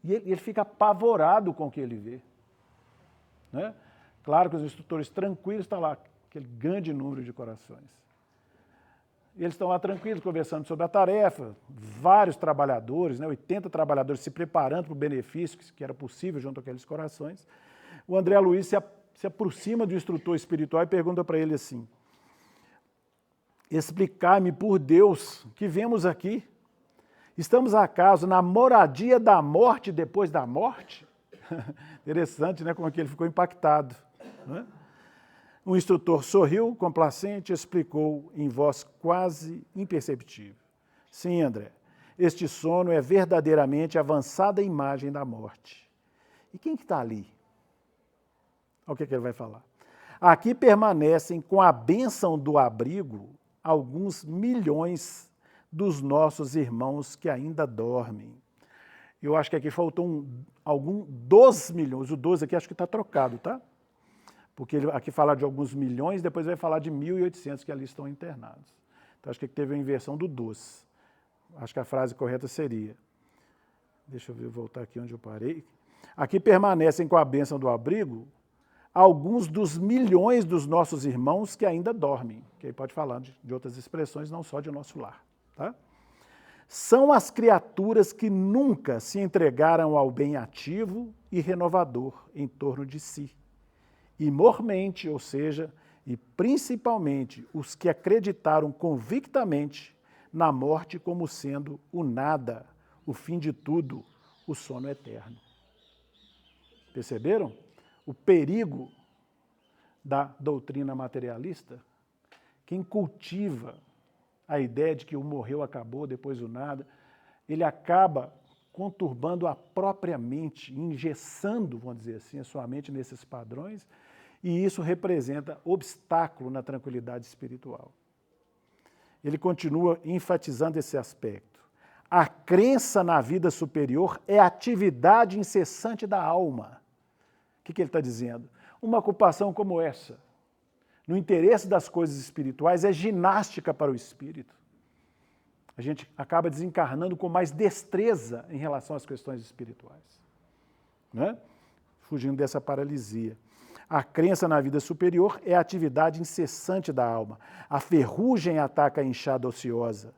e ele fica apavorado com o que ele vê. Né? Claro que os instrutores tranquilos estão lá, aquele grande número de corações. Eles estão lá tranquilos, conversando sobre a tarefa, vários trabalhadores, né, 80 trabalhadores se preparando para o benefício que era possível junto àqueles corações. O André Luiz se aproxima do instrutor espiritual e pergunta para ele assim, explicar-me por Deus que vemos aqui, estamos acaso na moradia da morte depois da morte? Interessante, né, como que ele ficou impactado, né? O instrutor sorriu, complacente, e explicou em voz quase imperceptível. Sim, André, este sono é verdadeiramente a avançada imagem da morte. E quem que está ali? Olha o que ele vai falar. Aqui permanecem com a bênção do abrigo alguns milhões dos nossos irmãos que ainda dormem. Eu acho que aqui faltou algum 12 milhões, o 12 aqui acho que está trocado, tá? Porque ele aqui fala de alguns milhões, depois vai falar de 1.800 que ali estão internados. Então, acho que teve a inversão do 12. Acho que a frase correta seria, deixa eu voltar aqui onde eu parei. Aqui permanecem com a bênção do abrigo alguns dos milhões dos nossos irmãos que ainda dormem, que aí pode falar de outras expressões, não só de nosso lar. Tá? São as criaturas que nunca se entregaram ao bem ativo e renovador em torno de si. E mormente, ou seja, e principalmente os que acreditaram convictamente na morte como sendo o nada, o fim de tudo, o sono eterno. Perceberam o perigo da doutrina materialista? Quem cultiva a ideia de que o morreu acabou, depois o nada, ele acaba conturbando a própria mente, engessando, vamos dizer assim, a sua mente nesses padrões, e isso representa obstáculo na tranquilidade espiritual. Ele continua enfatizando esse aspecto. A crença na vida superior é a atividade incessante da alma. O que ele está dizendo? Uma ocupação como essa, no interesse das coisas espirituais, é ginástica para o espírito. A gente acaba desencarnando com mais destreza em relação às questões espirituais, né? Fugindo dessa paralisia. A crença na vida superior é a atividade incessante da alma. A ferrugem ataca a enxada ociosa.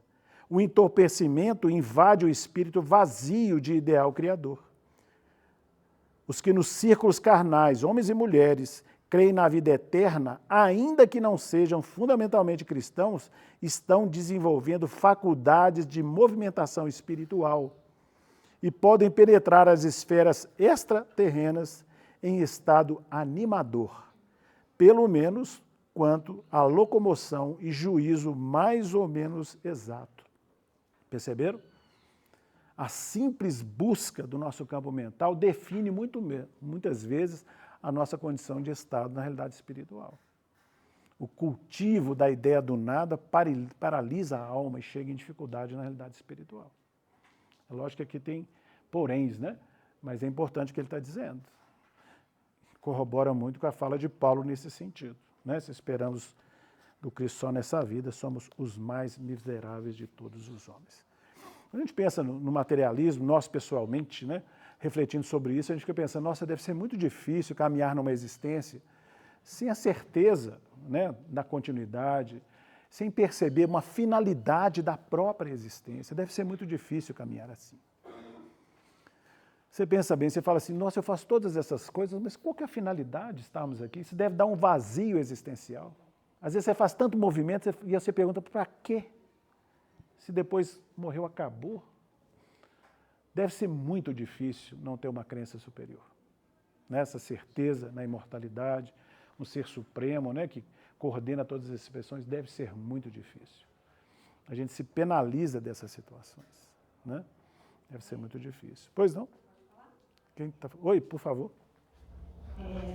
O entorpecimento invade o espírito vazio de ideal criador. Os que nos círculos carnais, homens e mulheres, creem na vida eterna, ainda que não sejam fundamentalmente cristãos, estão desenvolvendo faculdades de movimentação espiritual e podem penetrar as esferas extraterrenas em estado animador, pelo menos quanto à locomoção e juízo mais ou menos exato. Perceberam? A simples busca do nosso campo mental define muitas vezes a nossa condição de estado na realidade espiritual. O cultivo da ideia do nada paralisa a alma e chega em dificuldade na realidade espiritual. É lógico que aqui tem poréns, né? Mas é importante o que ele está dizendo. Corrobora muito com a fala de Paulo nesse sentido, né? Se esperamos do Cristo só nessa vida, somos os mais miseráveis de todos os homens. Quando a gente pensa no materialismo, nós pessoalmente, né, refletindo sobre isso, a gente fica pensando, nossa, deve ser muito difícil caminhar numa existência sem a certeza, né, da continuidade, sem perceber uma finalidade da própria existência. Deve ser muito difícil caminhar assim. Você pensa bem, você fala assim, nossa, eu faço todas essas coisas, mas qual que é a finalidade de estarmos aqui? Isso deve dar um vazio existencial. Às vezes você faz tanto movimento e você pergunta, para quê? Se depois morreu, acabou. Deve ser muito difícil não ter uma crença superior. Nessa certeza na imortalidade, um ser supremo, né, que coordena todas as expressões, deve ser muito difícil. A gente se penaliza dessas situações, né? Deve ser muito difícil. Pois não? Quem tá... Oi, por favor.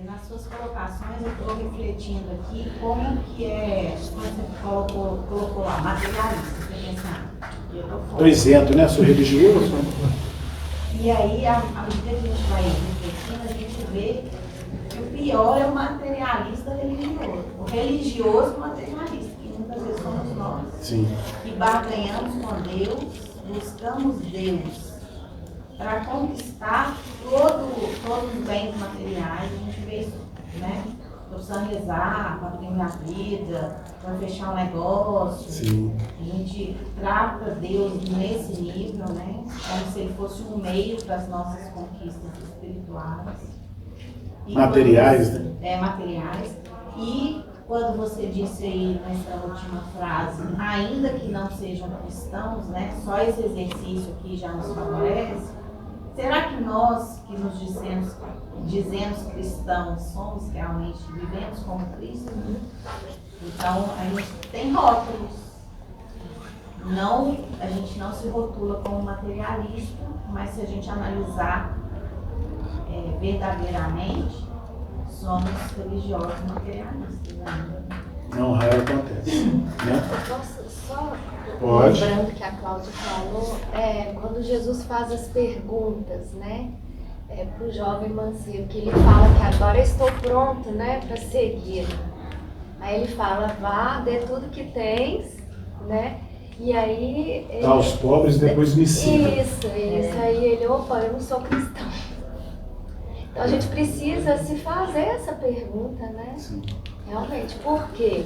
Nas suas colocações, eu estou refletindo aqui como que é, você colocou lá, materialista, você pensa, Estou isento, né? Sou religioso. E aí, à medida que a gente vai refletindo, a gente vê que o pior é o materialista religioso. O religioso materialista, que muitas vezes somos nós. Sim. Que barganhamos com Deus, buscamos Deus para conquistar todos os bens materiais. A gente vê isso, né? Estou precisando rezar para abrir minha vida, para fechar um negócio. Sim. A gente trata Deus nesse nível, né? Como se ele fosse um meio para as nossas conquistas espirituais. E materiais, né? Materiais. E quando você disse aí nessa última frase, ainda que não sejam cristãos, né? Só esse exercício aqui já nos favorece. Será que nós que nos dizemos cristãos somos realmente, vivemos como Cristo? Então, a gente tem rótulos. A gente não se rotula como materialista, mas se a gente analisar verdadeiramente, somos religiosos materialistas ainda. Não raro acontece. Né? Posso só Pode. lembrando que a Cláudia falou, quando Jesus faz as perguntas, né, para o jovem mancebo, que ele fala que agora estou pronto, né, para seguir. Aí ele fala, vá, dê tudo que tens, né, e aí... Dá aos pobres, depois me ensina. Isso. Aí ele, opa, eu não sou cristão. Então a gente precisa se fazer essa pergunta, né? Sim. Realmente, por quê?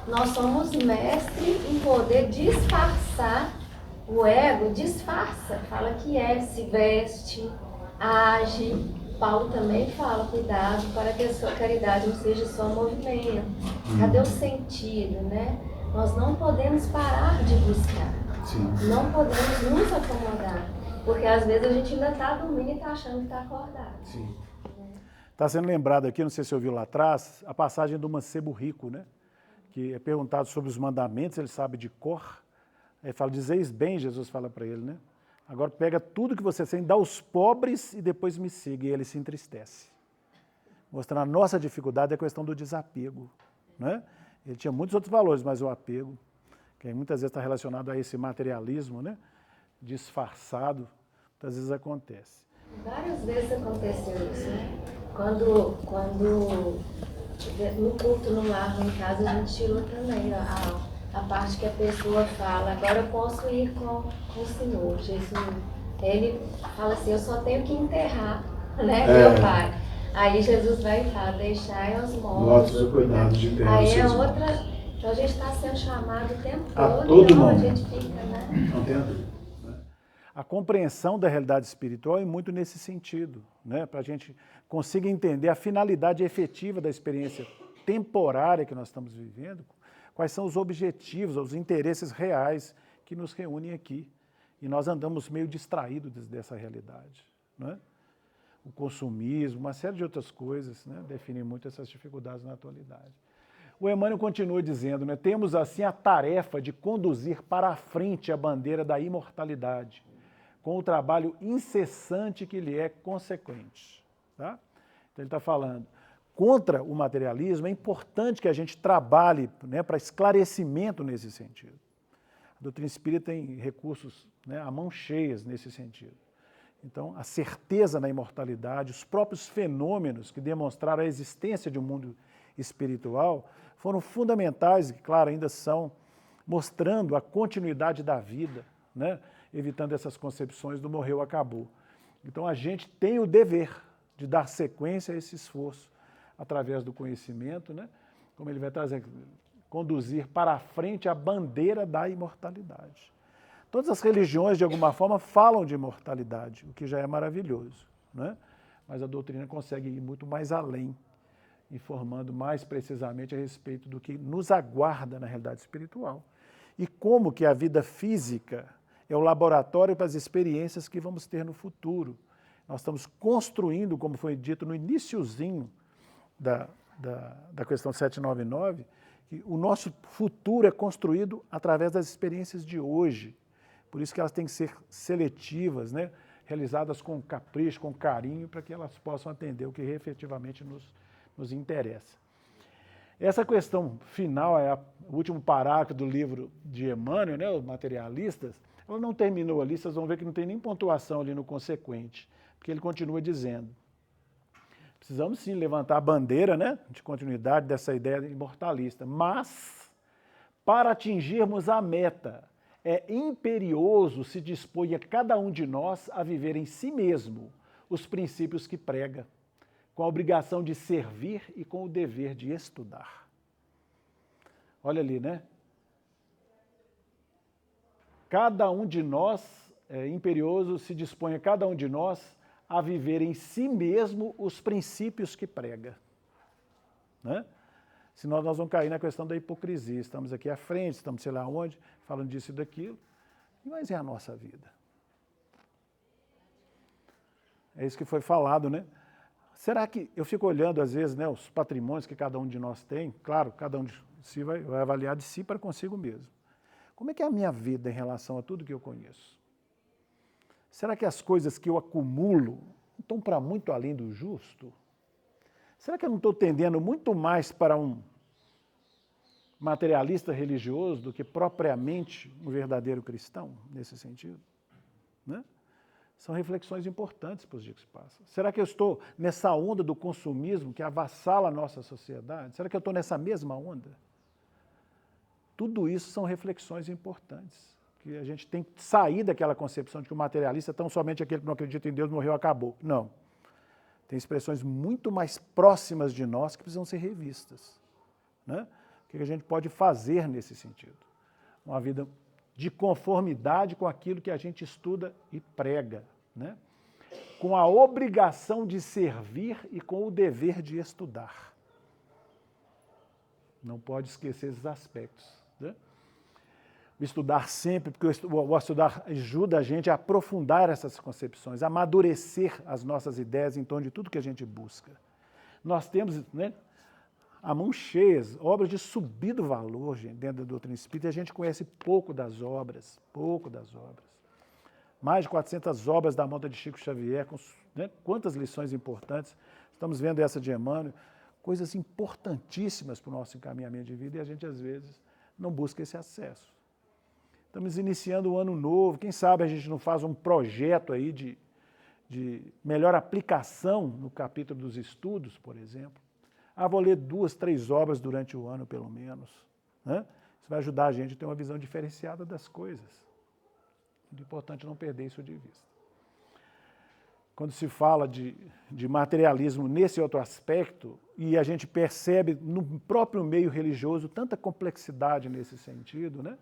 Nós somos mestres em poder disfarçar. O ego disfarça, fala que se veste, age, Paulo também fala, cuidado para que a sua caridade não seja só movimento. Cadê o sentido, né? Nós não podemos parar de buscar. Sim. Não podemos nos acomodar. Porque às vezes a gente ainda está dormindo e está achando que está acordado. Sim. Está sendo lembrado aqui, não sei se você ouviu lá atrás, a passagem do mancebo rico, né? Que é perguntado sobre os mandamentos, ele sabe de cor. Aí fala, dizeis bem, Jesus fala para ele, né? Agora pega tudo que você tem, dá aos pobres e depois me siga. E ele se entristece. Mostrando a nossa dificuldade é a questão do desapego, né? Ele tinha muitos outros valores, mas o apego, que muitas vezes está relacionado a esse materialismo, né? Disfarçado, muitas vezes acontece. Várias vezes aconteceu isso, né? Quando no culto no lar, em casa, a gente tirou também a parte que a pessoa fala, agora eu posso ir com o Senhor, Jesus. Ele fala assim, eu só tenho que enterrar, né, meu pai. Aí Jesus vai falar, deixai aos mortos o cuidado de enterrar. Aí é outra, então a gente está sendo chamado o tempo A todo, todo então a momento. gente fica, né? Não tem dúvida. A compreensão da realidade espiritual é muito nesse sentido, né? Para a gente conseguir entender a finalidade efetiva da experiência temporária que nós estamos vivendo, quais são os objetivos, os interesses reais que nos reúnem aqui. E nós andamos meio distraídos dessa realidade, né? O consumismo, uma série de outras coisas, né, definem muito essas dificuldades na atualidade. O Emmanuel continua dizendo, né, temos assim a tarefa de conduzir para a frente a bandeira da imortalidade, com o trabalho incessante que lhe é consequente. Tá? Então ele está falando, contra o materialismo, é importante que a gente trabalhe, né, para esclarecimento nesse sentido. A doutrina espírita tem recursos, né, a mão cheias nesse sentido. Então, a certeza na imortalidade, os próprios fenômenos que demonstraram a existência de um mundo espiritual foram fundamentais e, claro, ainda são, mostrando a continuidade da vida, né? Evitando essas concepções do morreu, acabou. Então, a gente tem o dever de dar sequência a esse esforço através do conhecimento, né? Como ele vai trazer, conduzir para a frente a bandeira da imortalidade. Todas as religiões, de alguma forma, falam de imortalidade, o que já é maravilhoso, né? Mas a doutrina consegue ir muito mais além, informando mais precisamente a respeito do que nos aguarda na realidade espiritual. E como que a vida física é o laboratório para as experiências que vamos ter no futuro. Nós estamos construindo, como foi dito no iniciozinho da questão 799, que o nosso futuro é construído através das experiências de hoje. Por isso que elas têm que ser seletivas, né? Realizadas com capricho, com carinho, para que elas possam atender o que efetivamente nos interessa. Essa questão final, é o último parágrafo do livro de Emmanuel, né, os materialistas, ela não terminou ali, vocês vão ver que não tem nem pontuação ali no consequente, porque ele continua dizendo, precisamos sim levantar a bandeira, né, de continuidade dessa ideia imortalista, mas para atingirmos a meta, é imperioso se dispor a cada um de nós a viver em si mesmo os princípios que prega, com a obrigação de servir e com o dever de estudar. Olha ali, né? Cada um de nós, é imperioso se dispõe a cada um de nós a viver em si mesmo os princípios que prega, né? Senão nós vamos cair na questão da hipocrisia. Estamos aqui à frente, estamos sei lá onde, falando disso e daquilo, mas é a nossa vida. É isso que foi falado, né? Será que, eu fico olhando às vezes, né, os patrimônios que cada um de nós tem, claro, cada um de si vai avaliar de si para consigo mesmo. Como é que é a minha vida em relação a tudo que eu conheço? Será que as coisas que eu acumulo estão para muito além do justo? Será que eu não estou tendendo muito mais para um materialista religioso do que propriamente um verdadeiro cristão, nesse sentido? Né? São reflexões importantes para os dias que passam. Será que eu estou nessa onda do consumismo que avassala a nossa sociedade? Será que eu estou nessa mesma onda? Tudo isso são reflexões importantes, que a gente tem que sair daquela concepção de que o materialista é tão somente aquele que não acredita em Deus, morreu, acabou. Não. Tem expressões muito mais próximas de nós que precisam ser revistas, né? O que a gente pode fazer nesse sentido? Uma vida de conformidade com aquilo que a gente estuda e prega, né? com a obrigação de servir e com o dever de estudar. Não pode esquecer esses aspectos, né? O estudar sempre, porque o estudar ajuda a gente a aprofundar essas concepções, a amadurecer as nossas ideias em torno de tudo que a gente busca. Nós temos, né, a mão cheia, obras de subido valor, gente, dentro da doutrina espírita, e a gente conhece pouco das obras. Mais de 400 obras da monta de Chico Xavier, com, né, quantas lições importantes. Estamos vendo essa de Emmanuel, coisas importantíssimas para o nosso encaminhamento de vida, e a gente, às vezes, não busca esse acesso. Estamos iniciando um ano novo, quem sabe a gente não faz um projeto aí de melhor aplicação no capítulo dos estudos, por exemplo. Vou ler 2, 3 obras durante o ano, pelo menos, né? Isso vai ajudar a gente a ter uma visão diferenciada das coisas. É importante não perder isso de vista. Quando se fala de materialismo nesse outro aspecto, e a gente percebe no próprio meio religioso tanta complexidade nesse sentido, né?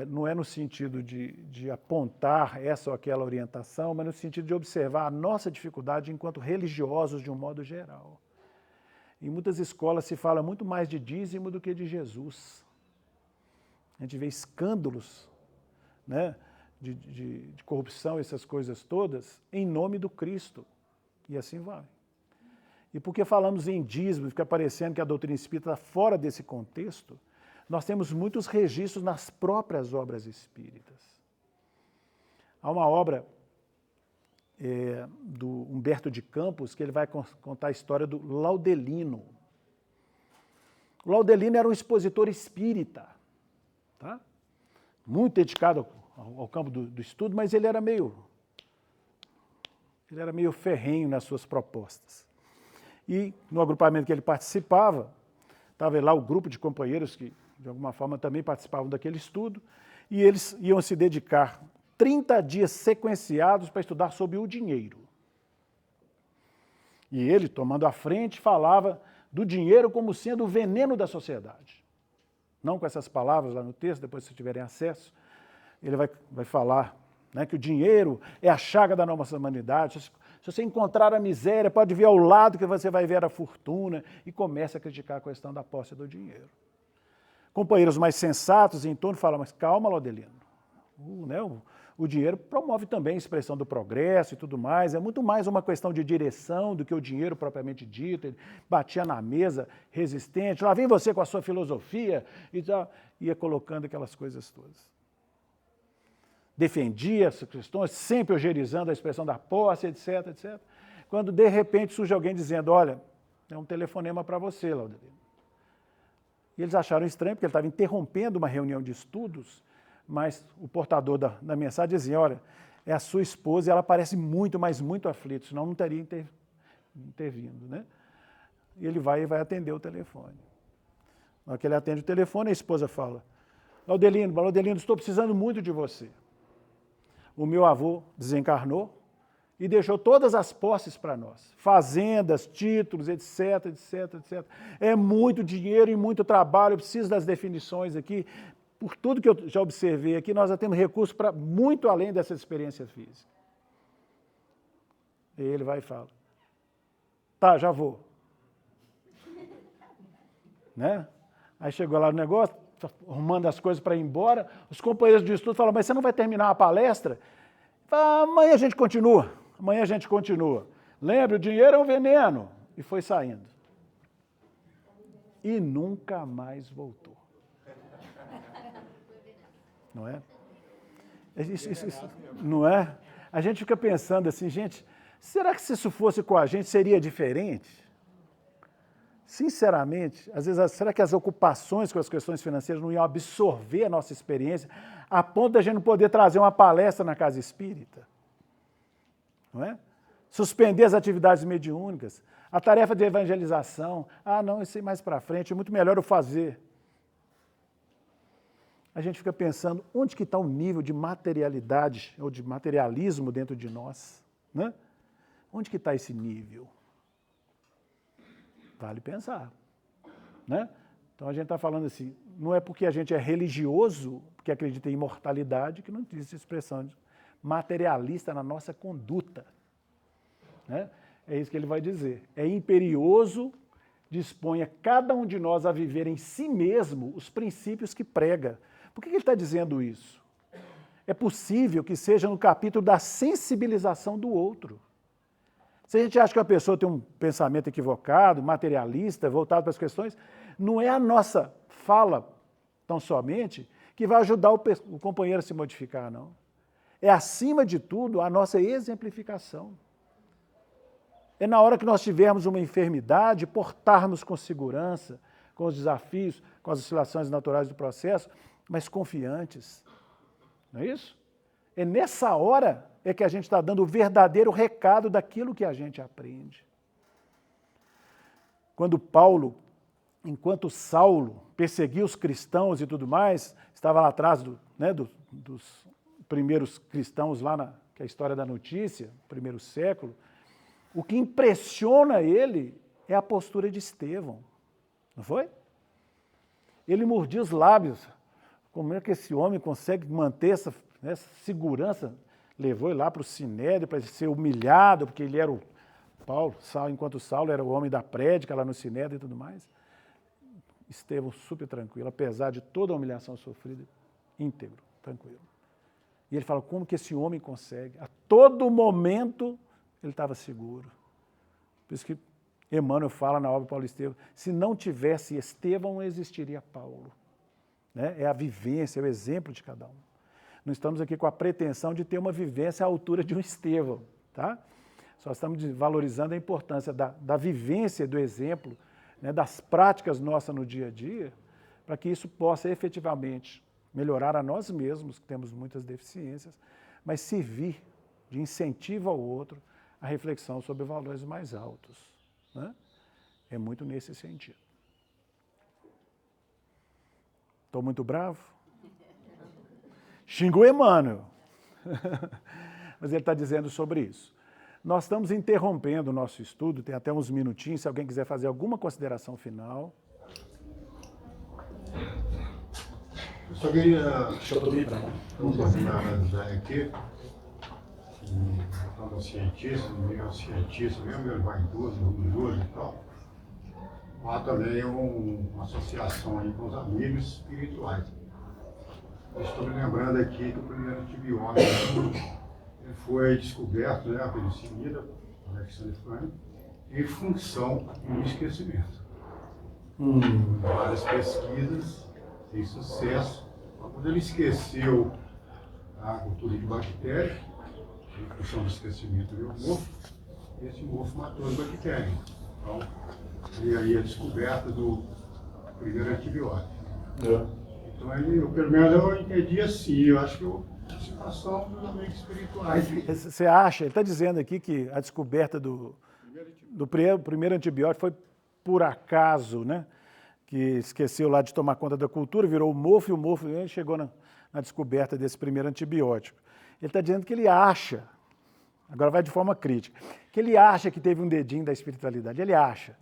Não é no sentido de apontar essa ou aquela orientação, mas no sentido de observar a nossa dificuldade enquanto religiosos de um modo geral. Em muitas escolas se fala muito mais de dízimo do que de Jesus. A gente vê escândalos, né, de corrupção, essas coisas todas, em nome do Cristo. E assim vai. E porque falamos em dízimo, fica parecendo que a doutrina espírita está fora desse contexto, nós temos muitos registros nas próprias obras espíritas. Há uma obra do Humberto de Campos, que ele vai contar a história do Laudelino. O Laudelino era um expositor espírita, tá? Muito dedicado ao campo do estudo, mas ele era meio ferrenho nas suas propostas. E no agrupamento que ele participava, estava lá o grupo de companheiros que, de alguma forma, também participavam daquele estudo, e eles iam se dedicar 30 dias sequenciados para estudar sobre o dinheiro. E ele, tomando a frente, falava do dinheiro como sendo o veneno da sociedade. Não com essas palavras lá no texto, depois se tiverem acesso, ele vai falar, né, que o dinheiro é a chaga da nossa humanidade. Se você encontrar a miséria, pode ver ao lado que você vai ver a fortuna, e começa a criticar a questão da posse do dinheiro. Companheiros mais sensatos em torno falam, mas calma, Laudelino, o dinheiro promove também a expressão do progresso e tudo mais, é muito mais uma questão de direção do que o dinheiro propriamente dito. Ele batia na mesa, resistente, lá vem você com a sua filosofia, e já ia colocando aquelas coisas todas. Defendia essas questões, sempre ogerizando a expressão da posse, etc, etc. Quando, de repente, surge alguém dizendo, olha, é um telefonema para você, Laudelino. E eles acharam estranho, porque ele estava interrompendo uma reunião de estudos, mas o portador da mensagem dizia, olha, é a sua esposa e ela parece muito, mas muito aflita, senão não teria intervindo, né? E ele vai atender o telefone. Na hora que ele atende o telefone, a esposa fala, Laudelino, estou precisando muito de você. O meu avô desencarnou e deixou todas as posses para nós, fazendas, títulos, etc, etc, etc. É muito dinheiro e muito trabalho, eu preciso das definições aqui. Por tudo que eu já observei aqui, nós já temos recursos para muito além dessa experiência física. E ele vai e fala, tá, já vou. Né? Aí chegou lá no negócio, arrumando as coisas para ir embora, os companheiros de estudo falam, mas você não vai terminar a palestra? Fala, amanhã a gente continua. Lembre, o dinheiro é um veneno. E foi saindo. E nunca mais voltou. Não é? Não é? A gente fica pensando assim, gente, será que se isso fosse com a gente seria diferente? Sinceramente, às vezes, será que as ocupações com as questões financeiras não iam absorver a nossa experiência a ponto de a gente não poder trazer uma palestra na casa espírita? Não é? Suspender as atividades mediúnicas, a tarefa de evangelização. Não, isso aí mais para frente, é muito melhor eu fazer. A gente fica pensando, onde que está o nível de materialidade ou de materialismo dentro de nós? Né? Onde que está esse nível? Vale pensar. Né? Então a gente está falando assim, não é porque a gente é religioso, porque acredita em imortalidade, que não existe expressão materialista na nossa conduta. né? É isso que ele vai dizer. É imperioso, disponha cada um de nós a viver em si mesmo os princípios que prega. Por que ele está dizendo isso? É possível que seja no capítulo da sensibilização do outro. Se a gente acha que a pessoa tem um pensamento equivocado, materialista, voltado para as questões, não é a nossa fala, tão somente, que vai ajudar o companheiro a se modificar, não. É, acima de tudo, a nossa exemplificação. É na hora que nós tivermos uma enfermidade, portarmos com segurança, com os desafios, com as oscilações naturais do processo, mas confiantes. Não é isso? É nessa hora é que a gente está dando o verdadeiro recado daquilo que a gente aprende. Quando Paulo, enquanto Saulo perseguia os cristãos e tudo mais, estava lá atrás dos primeiros cristãos, que é a história da notícia, primeiro século, o que impressiona ele é a postura de Estevão, não foi? Ele mordia os lábios. Como é que esse homem consegue manter essa segurança? Levou ele lá para o Sinédrio para ser humilhado, porque ele era o Paulo, enquanto Saulo era o homem da prédica lá no Sinédrio e tudo mais. Estevão super tranquilo, apesar de toda a humilhação sofrida, íntegro, tranquilo. E ele fala, como que esse homem consegue? A todo momento ele estava seguro. Por isso que Emmanuel fala na obra Paulo e Estevão, se não tivesse Estevão, não existiria Paulo. Né? É a vivência, é o exemplo de cada um. Não estamos aqui com a pretensão de ter uma vivência à altura de um Estevão. Tá? Só estamos valorizando a importância da vivência, do exemplo, né, das práticas nossas no dia a dia, para que isso possa efetivamente melhorar a nós mesmos, que temos muitas deficiências, mas servir de incentivo ao outro a reflexão sobre valores mais altos. Né? É muito nesse sentido. Estou muito bravo? Xingou Emmanuel. Mas ele está dizendo sobre isso. Nós estamos interrompendo o nosso estudo, tem até uns minutinhos, se alguém quiser fazer alguma consideração final. Eu só queria... Deixa eu analisar aqui. Como cientista, meio cientista, meio vaidoso, orgulhoso e tal. Há também uma associação aí com os amigos espirituais. Eu estou me lembrando aqui que o primeiro antibiótico foi descoberto, né, a penicilina, Alexander Fleming, em função do esquecimento. Várias pesquisas, sem sucesso. Quando ele esqueceu a cultura de bactéria, em função do esquecimento do mofo, esse mofo matou as bactérias. Então, e aí a descoberta do primeiro antibiótico. Então, pelo menos eu entendi assim, eu acho que a situação dos amigos espirituais. Você acha, ele está dizendo aqui que a descoberta do primeiro antibiótico foi por acaso, né? Que esqueceu lá de tomar conta da cultura, virou o mofo, e o mofo chegou na descoberta desse primeiro antibiótico. Ele está dizendo que ele acha, agora vai de forma crítica, que ele acha que teve um dedinho da espiritualidade. Ele acha.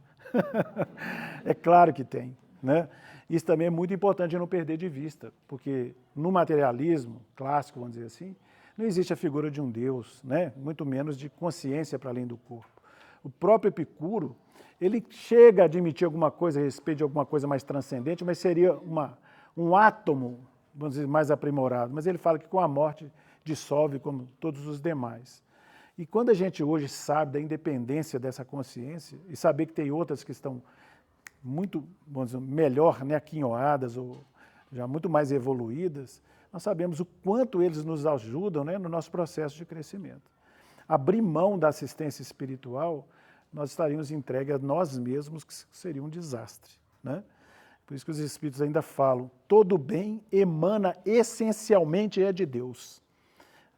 É claro que tem, né? Isso também é muito importante não perder de vista, porque no materialismo clássico, vamos dizer assim, não existe a figura de um Deus, né? Muito menos de consciência para além do corpo. O próprio Epicuro, ele chega a admitir alguma coisa a respeito de alguma coisa mais transcendente, mas seria um átomo, vamos dizer, mais aprimorado. Mas ele fala que com a morte dissolve como todos os demais. E quando a gente hoje sabe da independência dessa consciência, e saber que tem outras que estão muito, vamos dizer, melhor, né, aquinhoadas, ou já muito mais evoluídas, nós sabemos o quanto eles nos ajudam, né, no nosso processo de crescimento. Abrir mão da assistência espiritual, nós estaríamos entregues a nós mesmos, que seria um desastre. Né? Por isso que os Espíritos ainda falam, todo bem emana essencialmente de Deus.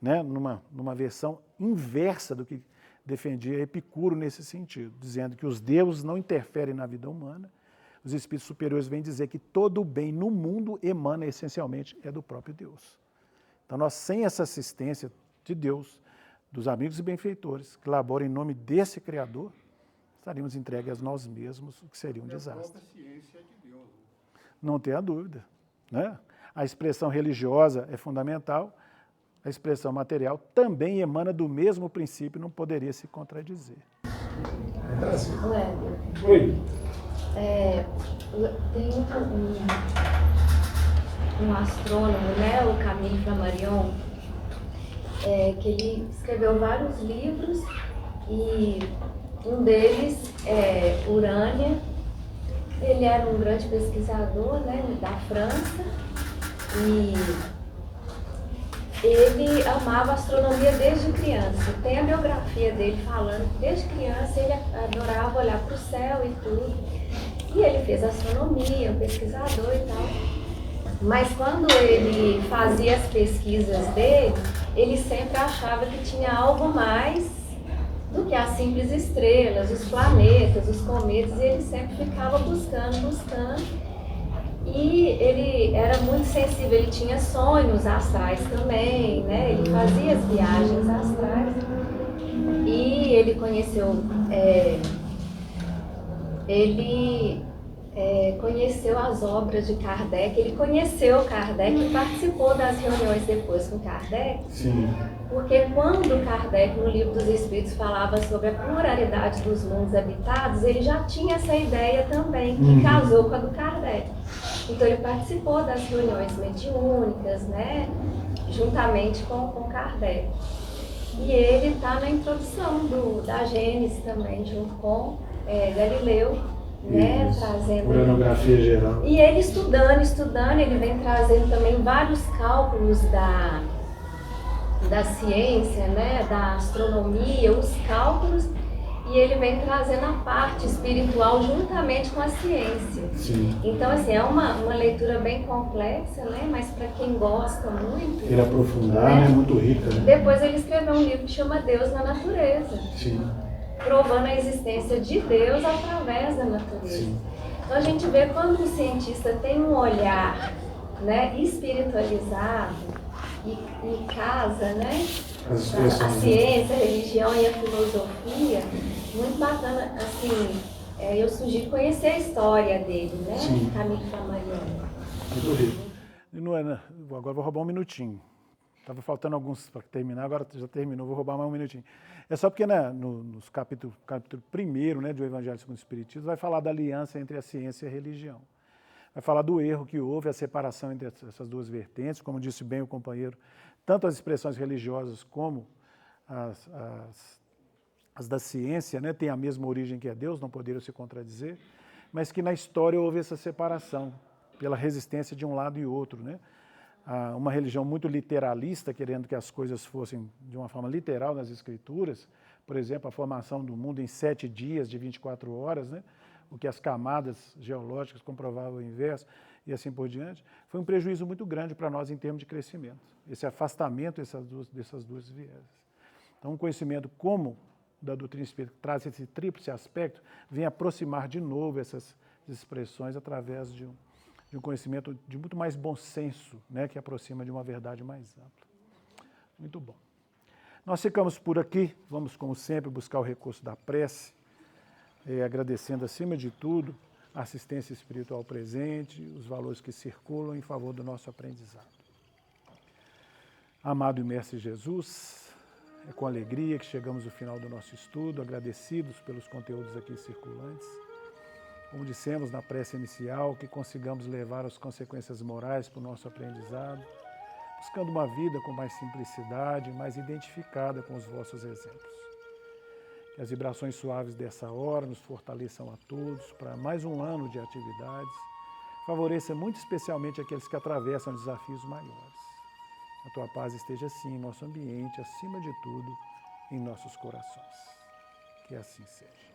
Né? Numa versão inversa do que defendia Epicuro nesse sentido, dizendo que os deuses não interferem na vida humana. Os espíritos superiores vêm dizer que todo o bem no mundo emana essencialmente do próprio Deus. Então nós, sem essa assistência de Deus, dos amigos e benfeitores, que laboram em nome desse Criador, estaríamos entregues a nós mesmos, o que seria um desastre. A própria ciência é de Deus. Não tenha dúvida. Né? A expressão religiosa é fundamental, a expressão material também emana do mesmo princípio, não poderia se contradizer. Oi. Tem um astrônomo, né, o Camille Flammarion, que ele escreveu vários livros e um deles é Urânia. Ele era um grande pesquisador, né, da França e ele amava astronomia desde criança. Tem a biografia dele falando que desde criança ele adorava olhar para o céu e tudo. E ele fez astronomia, um pesquisador e tal. Mas quando ele fazia as pesquisas dele, ele sempre achava que tinha algo mais do que as simples estrelas, os planetas, os cometas, e ele sempre ficava buscando. E ele era muito sensível, ele tinha sonhos astrais também, né? Ele fazia as viagens astrais. E ele conheceu, conheceu as obras de Kardec, ele conheceu Kardec e participou das reuniões depois com Kardec. Sim. Porque quando Kardec, no Livro dos Espíritos, falava sobre a pluralidade dos mundos habitados, ele já tinha essa ideia também, que casou com a do Kardec. Então ele participou das reuniões mediúnicas, né, juntamente com Kardec. E ele está na introdução da Gênesis também, junto com Galileu, né, trazendo... Uranografia geral. E ele estudando, ele vem trazendo também vários cálculos da ciência, né, da astronomia, os cálculos, e ele vem trazendo a parte espiritual juntamente com a ciência. Sim. Então, assim, é uma leitura bem complexa, né, mas para quem gosta muito... Ele aprofundar, né, é muito rica, né? Depois ele escreveu um livro que chama Deus na Natureza. Sim. Provando a existência de Deus através da natureza. Sim. Então a gente vê quando o cientista tem um olhar, né, espiritualizado e casa, né, a ciência, a religião e a filosofia, muito bacana, assim, eu sugiro conhecer a história dele, né, Camille Flammarion. Muito rico. Não é, né? Agora vou roubar um minutinho. Estava faltando alguns para terminar, agora já terminou, vou roubar mais um minutinho. É só porque, né, nos capítulo 1º, né, do Evangelho segundo o Espiritismo, vai falar da aliança entre a ciência e a religião. Vai falar do erro que houve, a separação entre essas duas vertentes, como disse bem o companheiro, tanto as expressões religiosas como as da ciência, né, têm a mesma origem que é Deus, não poderiam se contradizer, mas que na história houve essa separação, pela resistência de um lado e outro, né? Uma religião muito literalista, querendo que as coisas fossem de uma forma literal nas escrituras, por exemplo, a formação do mundo em 7 dias de 24 horas, né? O que as camadas geológicas comprovavam o inverso e assim por diante, foi um prejuízo muito grande para nós em termos de crescimento, esse afastamento dessas duas vieses. Então, um conhecimento como da doutrina espírita, que traz esse tríplice aspecto, vem aproximar de novo essas expressões através de um conhecimento de muito mais bom senso, né, que aproxima de uma verdade mais ampla. Muito bom. Nós ficamos por aqui, vamos, como sempre, buscar o recurso da prece, agradecendo, acima de tudo, a assistência espiritual presente, os valores que circulam em favor do nosso aprendizado. Amado e mestre Jesus, é com alegria que chegamos ao final do nosso estudo, agradecidos pelos conteúdos aqui circulantes. Como dissemos na prece inicial, que consigamos levar as consequências morais para o nosso aprendizado, buscando uma vida com mais simplicidade, mais identificada com os vossos exemplos. Que as vibrações suaves dessa hora nos fortaleçam a todos para mais um ano de atividades, favoreça muito especialmente aqueles que atravessam desafios maiores. A tua paz esteja assim em nosso ambiente, acima de tudo, em nossos corações. Que assim seja.